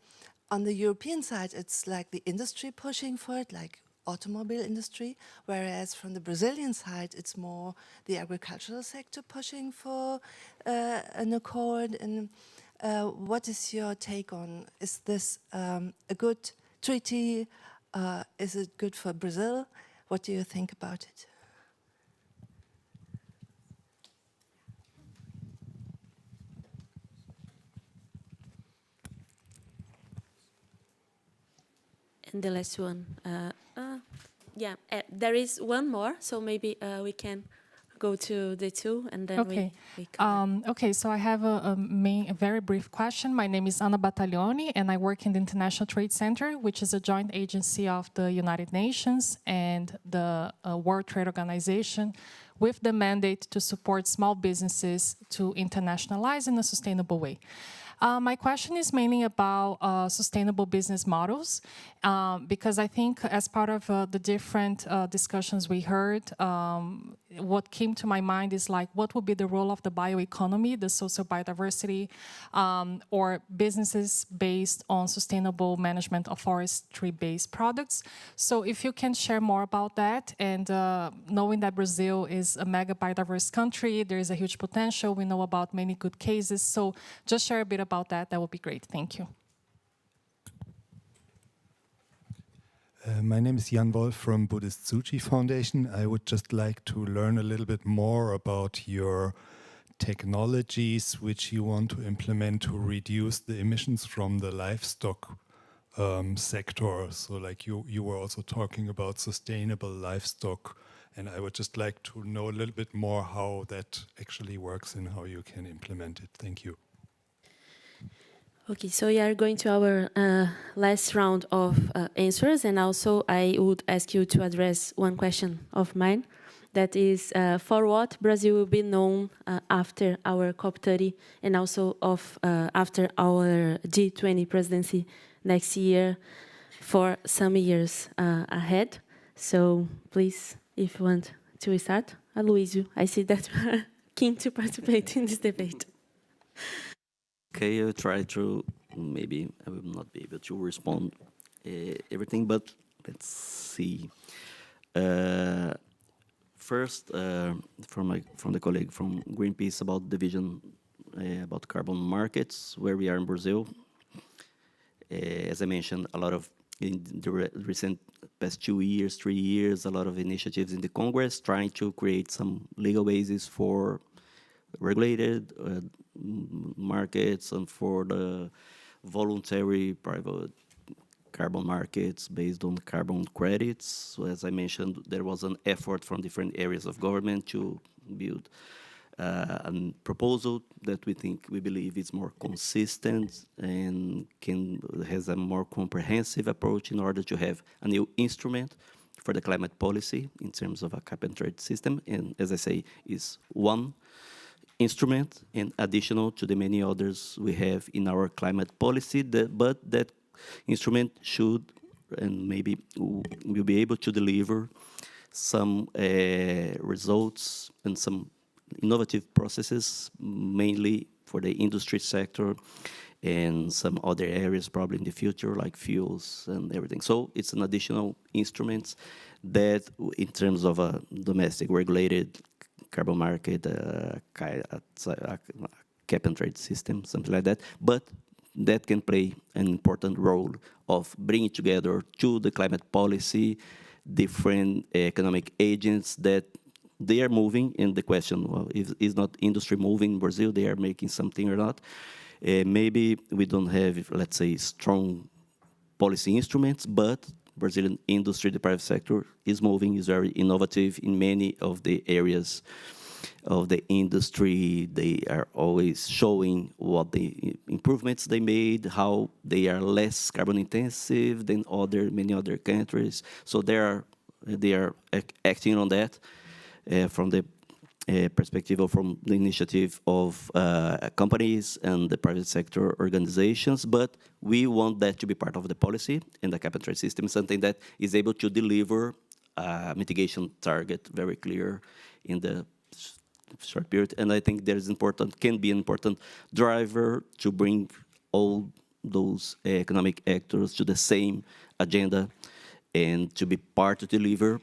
on the European side, it's like the industry pushing for it, like automobile industry, whereas from the Brazilian side, it's more the agricultural sector pushing for an accord? And what is your take on, is this a good treaty? Is it good for Brazil? What do you think about it? And the last one. Yeah, there is one more, so maybe we can go to the 2, and then we come back. Okay, so I have a very brief question. My name is Anna Battaglioni, and I work in the International Trade Center, which is a joint agency of the United Nations and the World Trade Organization, with the mandate to support small businesses to internationalize in a sustainable way. My question is mainly about sustainable business models, because I think as part of the different discussions we heard, what came to my mind is like, what would be the role of the bioeconomy, the social biodiversity, or businesses based on sustainable management of forestry-based products. So if you can share more about that, and knowing that Brazil is a mega biodiverse country, there is a huge potential. We know about many good cases. So just share a bit about that. That would be great. Thank you. My name is Jan Wolf from Buddhist Tsuchi Foundation. I would just like to learn a little bit more about your technologies which you want to implement to reduce the emissions from the livestock sector. So like you were also talking about sustainable livestock, and I would just like to know a little bit more how that actually works and how you can implement it. Thank you. Okay, so we are going to our last round of answers, and also I would ask you to address one question of mine, that is for what Brazil will be known after our COP30 and also after our G20 presidency next year for some years ahead. So please, if you want to start, Aloysio, I see that you are keen to participate in this debate. Okay, I'll try to, maybe I will not be able to respond everything, but let's see. First, from the colleague from Greenpeace about the vision about carbon markets, where we are in Brazil. As I mentioned, a lot of, in the recent past 2 years, 3 years, a lot of initiatives in the Congress trying to create some legal basis for regulated markets and for the voluntary private carbon markets based on carbon credits. So as I mentioned, there was an effort from different areas of government to build a proposal that we believe is more consistent and has a more comprehensive approach in order to have a new instrument for the climate policy in terms of a cap and trade system. And as I say, is one instrument and additional to the many others we have in our climate policy, but that instrument should and maybe will be able to deliver some results and some innovative processes, mainly for the industry sector and some other areas probably in the future, like fuels and everything. So it's an additional instrument that, in terms of a domestic regulated carbon market, cap and trade system, something like that, but that can play an important role of bringing together to the climate policy different economic agents that they are moving. And the question, well, is not industry moving in Brazil? They are making something or not? Maybe we don't have, let's say, strong policy instruments, but Brazilian industry, the private sector, is moving, is very innovative in many of the areas of the industry. They are always showing what the improvements they made, how they are less carbon intensive than many other countries. So they are acting on that from the perspective of from the initiative of companies and the private sector organizations. But we want that to be part of the policy, and the cap and trade system is something that is able to deliver a mitigation target very clear in the short period. And I think can be an important driver to bring all those economic actors to the same agenda and to be part to deliver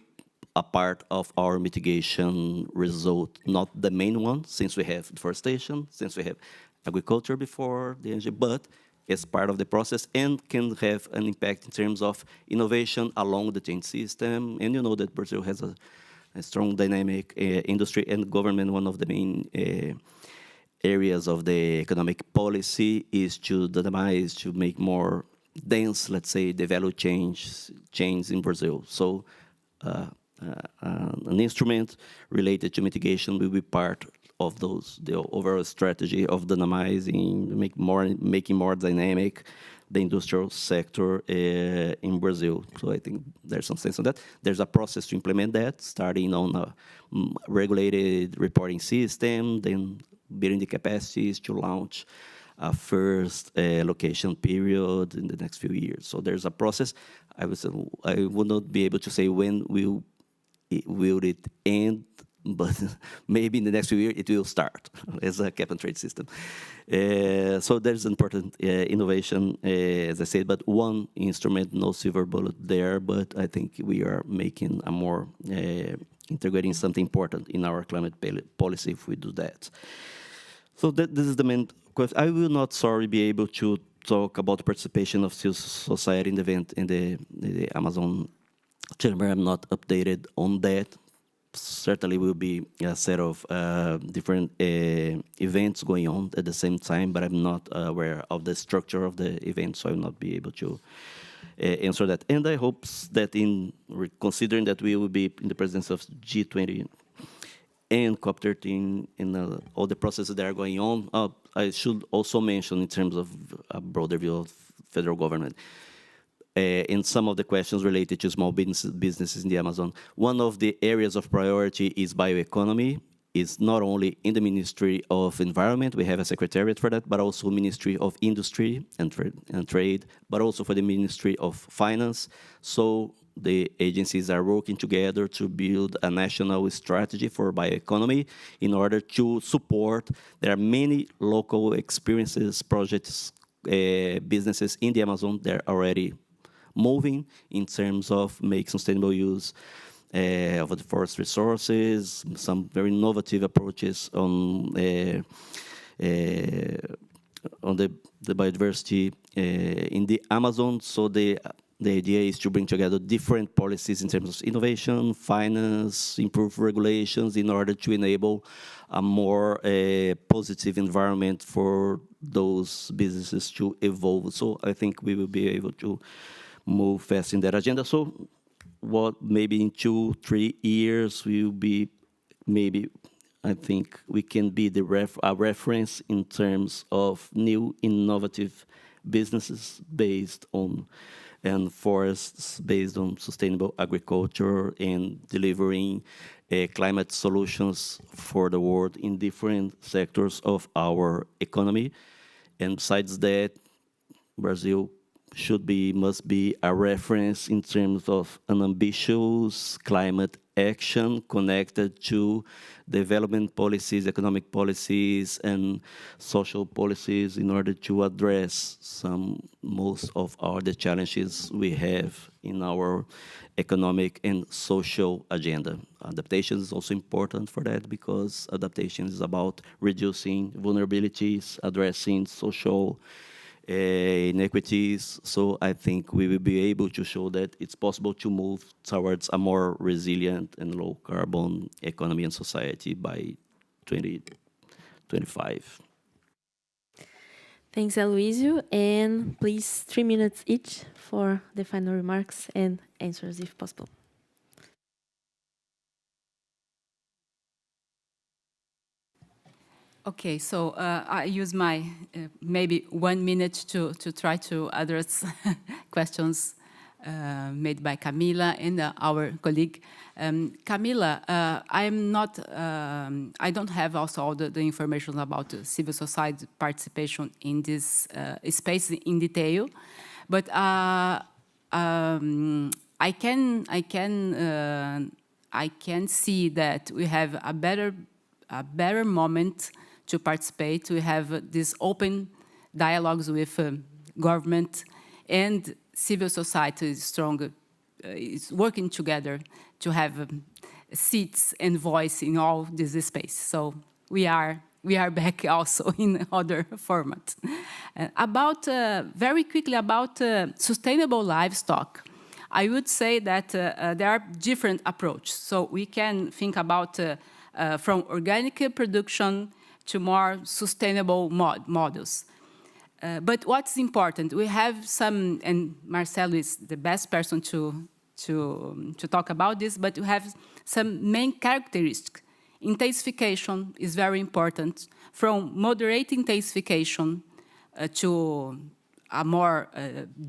a part of our mitigation result, not the main one, since we have deforestation, since we have agriculture before the energy, but as part of the process and can have an impact in terms of innovation along the chain system. And you know that Brazil has a strong dynamic industry and government. One of the main areas of the economic policy is to dynamize, to make more dense, let's say, the value chains in Brazil. So an instrument related to mitigation will be part of the overall strategy of dynamizing, making more dynamic the industrial sector in Brazil. So I think there's some sense on that. There's a process to implement that, starting on a regulated reporting system, then building the capacities to launch a first allocation period in the next few years. So there's a process. I would not be able to say when will it end, but maybe in the next few years it will start as a cap and trade system. So there's important innovation, as I said, but one instrument, no silver bullet there, but I think we are making a more, integrating something important in our climate policy if we do that. So this is the main question. I will not, be able to talk about the participation of civil society in the event in the Amazon Chamber. I'm not updated on that. Certainly will be a set of different events going on at the same time, but I'm not aware of the structure of the event, so I will not be able to answer that. And I hope that considering that we will be in the presence of G20 and COP13 and all the processes that are going on, I should also mention in terms of a broader view of federal government, in some of the questions related to small businesses in the Amazon. One of the areas of priority is bioeconomy. It's not only in the Ministry of Environment, we have a secretariat for that, but also Ministry of Industry and Trade, but also for the Ministry of Finance. So the agencies are working together to build a national strategy for bioeconomy in order to support. There are many local experiences, projects, businesses in the Amazon that are already moving in terms of make sustainable use of the forest resources, some very innovative approaches on the biodiversity in the Amazon. So the idea is to bring together different policies in terms of innovation, finance, improve regulations in order to enable a more positive environment for those businesses to evolve. So I think we will be able to move fast in that agenda. So what maybe in 2-3 years we will be maybe I think we can be a reference in terms of new innovative businesses based on and forests based on sustainable agriculture and delivering climate solutions for the world in different sectors of our economy. And besides that, Brazil must be a reference in terms of an ambitious climate action connected to development policies, economic policies, and social policies in order to address most of the challenges we have in our economic and social agenda. Adaptation is also important for that because adaptation is about reducing vulnerabilities, addressing social inequities. So I think we will be able to show that it's possible to move towards a more resilient and low carbon economy and society by 2025. Thanks, Aloysio. And please, 3 minutes each for the final remarks and answers if possible. Okay, so I use my maybe 1 minute to try to address questions made by Camila and our colleague. Camila, I don't have also all the information about the civil society participation in this space in detail, but I can see that we have a better moment to participate. We have these open dialogues with government and civil society is working together to have seats and voice in all this space. So we are back also in other format. Very quickly about sustainable livestock, I would say that there are different approaches. So we can think about from organic production to more sustainable models. But what's important, we have some, and Marcelo is the best person to talk about this, but we have some main characteristics. Intensification is very important, from moderate intensification to a more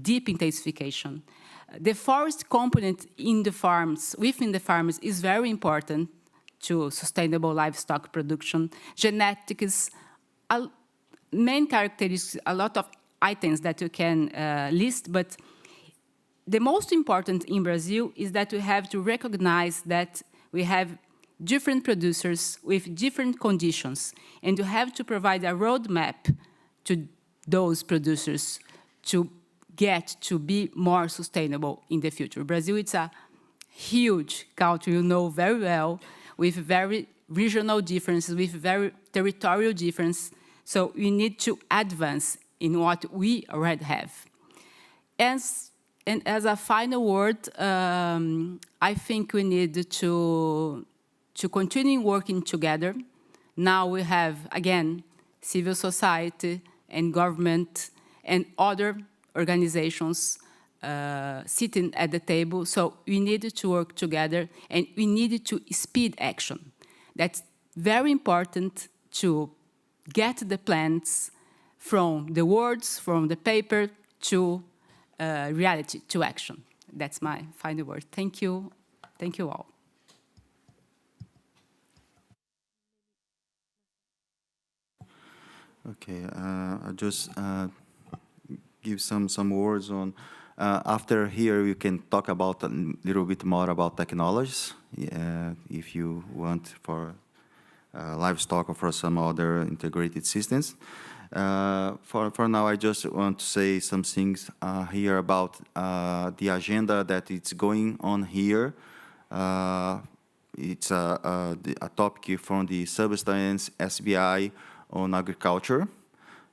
deep intensification. The forest component in the farms, within the farms, is very important to sustainable livestock production. Genetics, main characteristics, a lot of items that you can list, but the most important in Brazil is that we have to recognize that we have different producers with different conditions, and you have to provide a roadmap to those producers to get to be more sustainable in the future. Brazil, it's a huge country, you know very well, with very regional differences, with very territorial difference. So we need to advance in what we already have. And as a final word, I think we need to continue working together. Now we have, again, civil society and government and other organizations sitting at the table. So we need to work together and we need to speed action. That's very important to get the plans from the words, from the paper to reality, to action. That's my final word. Thank you. Thank you all. Okay, I'll just give some words on. After here, you can talk about a little bit more about technologies, if you want, for livestock or for some other integrated systems. For now, I just want to say some things here about the agenda that it's going on here. It's a topic from the substance SBI on agriculture.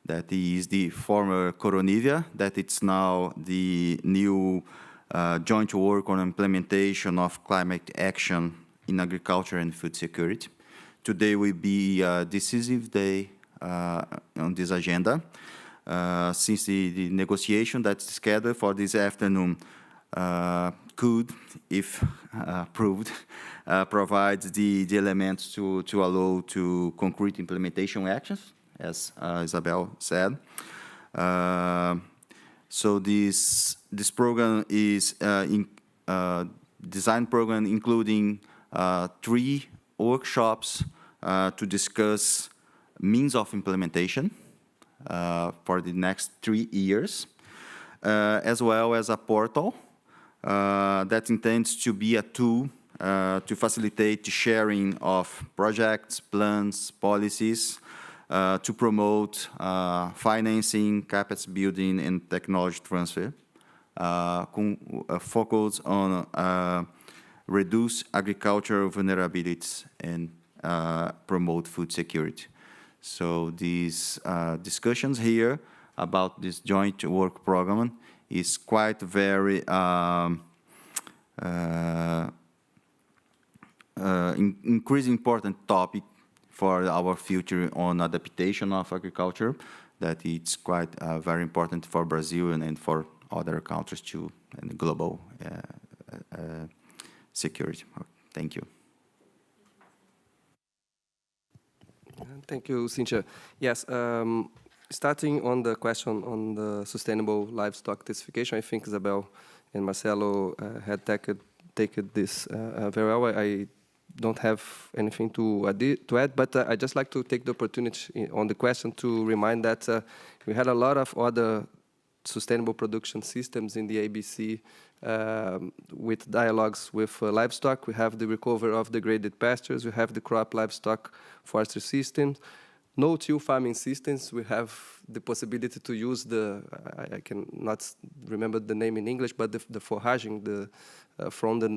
That is the former Coronivia, that it's now the new joint work on implementation of climate action in agriculture and food security. Today will be a decisive day on this agenda. Since the negotiation that's scheduled for this afternoon could, if approved, provide the elements to allow to concrete implementation actions, as Isabel said. So this program is design program including 3 workshops to discuss means of implementation for the next 3 years, as well as a portal that intends to be a tool to facilitate the sharing of projects, plans, policies, to promote financing, capacity building, and technology transfer, focused on reduce agricultural vulnerabilities and promote food security. So these discussions here about this joint work program is quite very increasingly important topic for our future on adaptation of agriculture, that it's quite very important for Brazil and for other countries too, and global security. Thank you. Thank you, Cynthia. Yes, starting on the question on the sustainable livestock intensification, I think Isabel and Marcelo had taken this very well. I don't have anything to add, but I just like to take the opportunity on the question to remind that we had a lot of other sustainable production systems in the ABC with dialogues with livestock. We have the recovery of degraded pastures. We have the crop livestock forestry systems. No-till farming systems. We have the possibility to use I cannot remember the name in English, but the foraging from the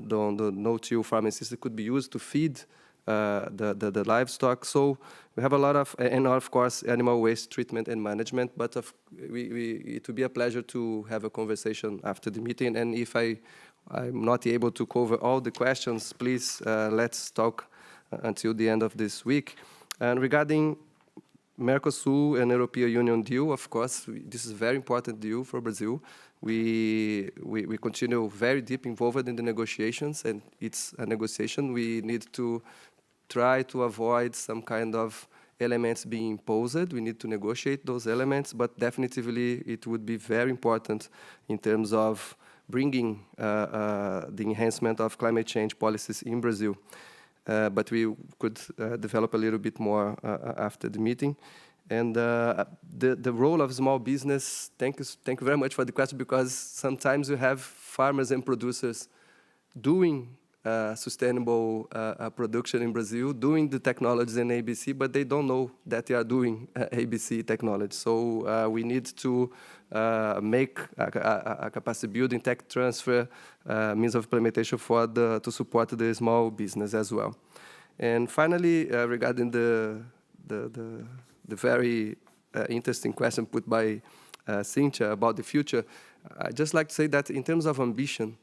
no-till farming system could be used to feed the livestock. So we have a lot of, and of course, animal waste treatment and management. But it would be a pleasure to have a conversation after the meeting. And if I'm not able to cover all the questions, please let's talk until the end of this week. And regarding Mercosur and European Union deal, of course, this is a very important deal for Brazil. We continue very deep involved in the negotiations, and it's a negotiation. We need to try to avoid some kind of elements being imposed. We need to negotiate those elements, but definitely it would be very important in terms of bringing the enhancement of climate change policies in Brazil. But we could develop a little bit more after the meeting. And the role of small business, thank you very much for the question, because sometimes you have farmers and producers doing sustainable production in Brazil, doing the technologies in ABC, but they don't know that they are doing ABC technology. So we need to make a capacity building, tech transfer, means of implementation to support the small business as well. And finally, regarding the very interesting question put by Cynthia about the future, I'd just like to say that in terms of ambition,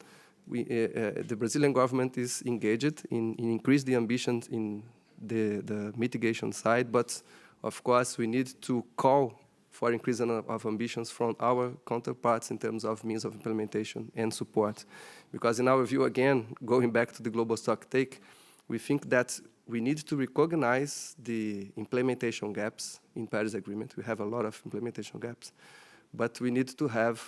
the Brazilian government is engaged in increase the ambitions in the mitigation side, but of course we need to call for increase of ambitions from our counterparts in terms of means of implementation and support. Because in our view, again, going back to the global stock take, we think that we need to recognize the implementation gaps in Paris Agreement. We have a lot of implementation gaps, but we need to have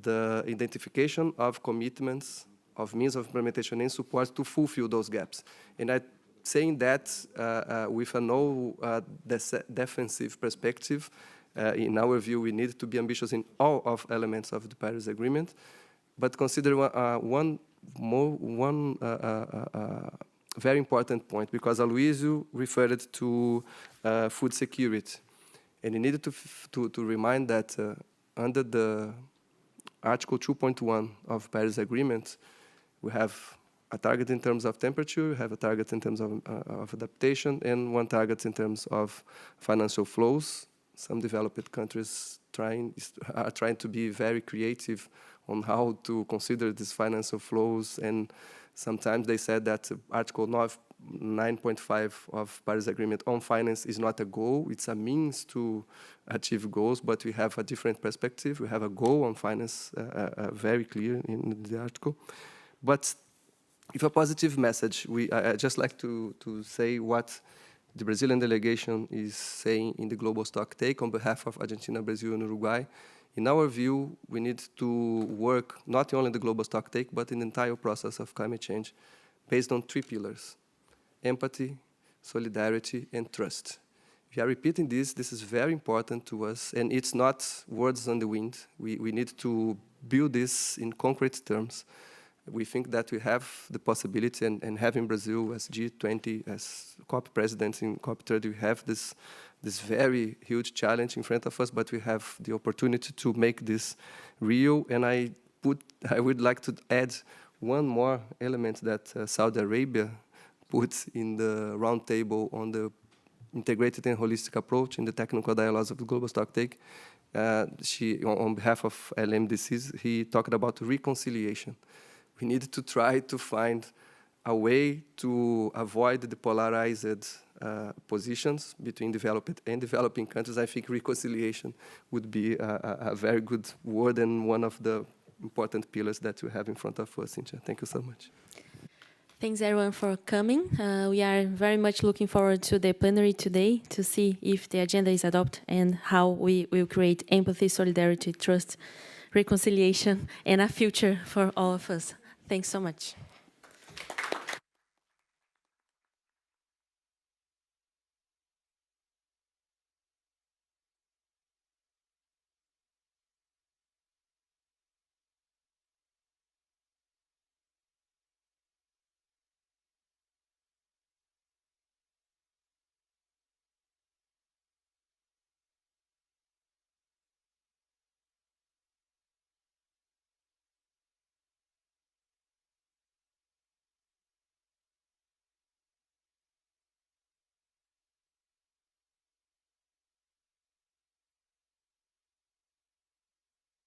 the identification of commitments, of means of implementation and support to fulfill those gaps. And I'm saying that with a no defensive perspective. In our view, we need to be ambitious in all of elements of the Paris Agreement, but consider one very important point, because Aloysio referred to food security. And he needed to remind that under the Article 2.1 of Paris Agreement, we have a target in terms of temperature, we have a target in terms of adaptation, and one target in terms of financial flows. Some developed countries are trying to be very creative on how to consider these financial flows, and sometimes they said that Article 9.5 of Paris Agreement on finance is not a goal, it's a means to achieve goals, but we have a different perspective. We have a goal on finance very clear in the article. But with a positive message, I just like to say what the Brazilian delegation is saying in the Global Stock Take on behalf of Argentina, Brazil, and Uruguay. In our view, we need to work not only in the Global Stock Take, but in the entire process of climate change based on 3 pillars: empathy, solidarity, and trust. We are repeating this. This is very important to us, and it's not words on the wind. We need to build this in concrete terms. We think that we have the possibility, and having Brazil as G20, as COP presidents in COP30, we have this very huge challenge in front of us, but we have the opportunity to make this real. And I would like to add one more element that Saudi Arabia put in the roundtable on the integrated and holistic approach in the technical dialogues of the Global Stocktake. She, on behalf of LMDCs, he talked about reconciliation. We need to try to find a way to avoid the polarized positions between developed and developing countries. I think reconciliation would be a very good word and one of the important pillars that we have in front of us, Cynthia. Thank you so much. Thanks everyone for coming. We are very much looking forward to the plenary today to see if the agenda is adopted and how we will create empathy, solidarity, trust, reconciliation, and a future for all of us. Thanks so much.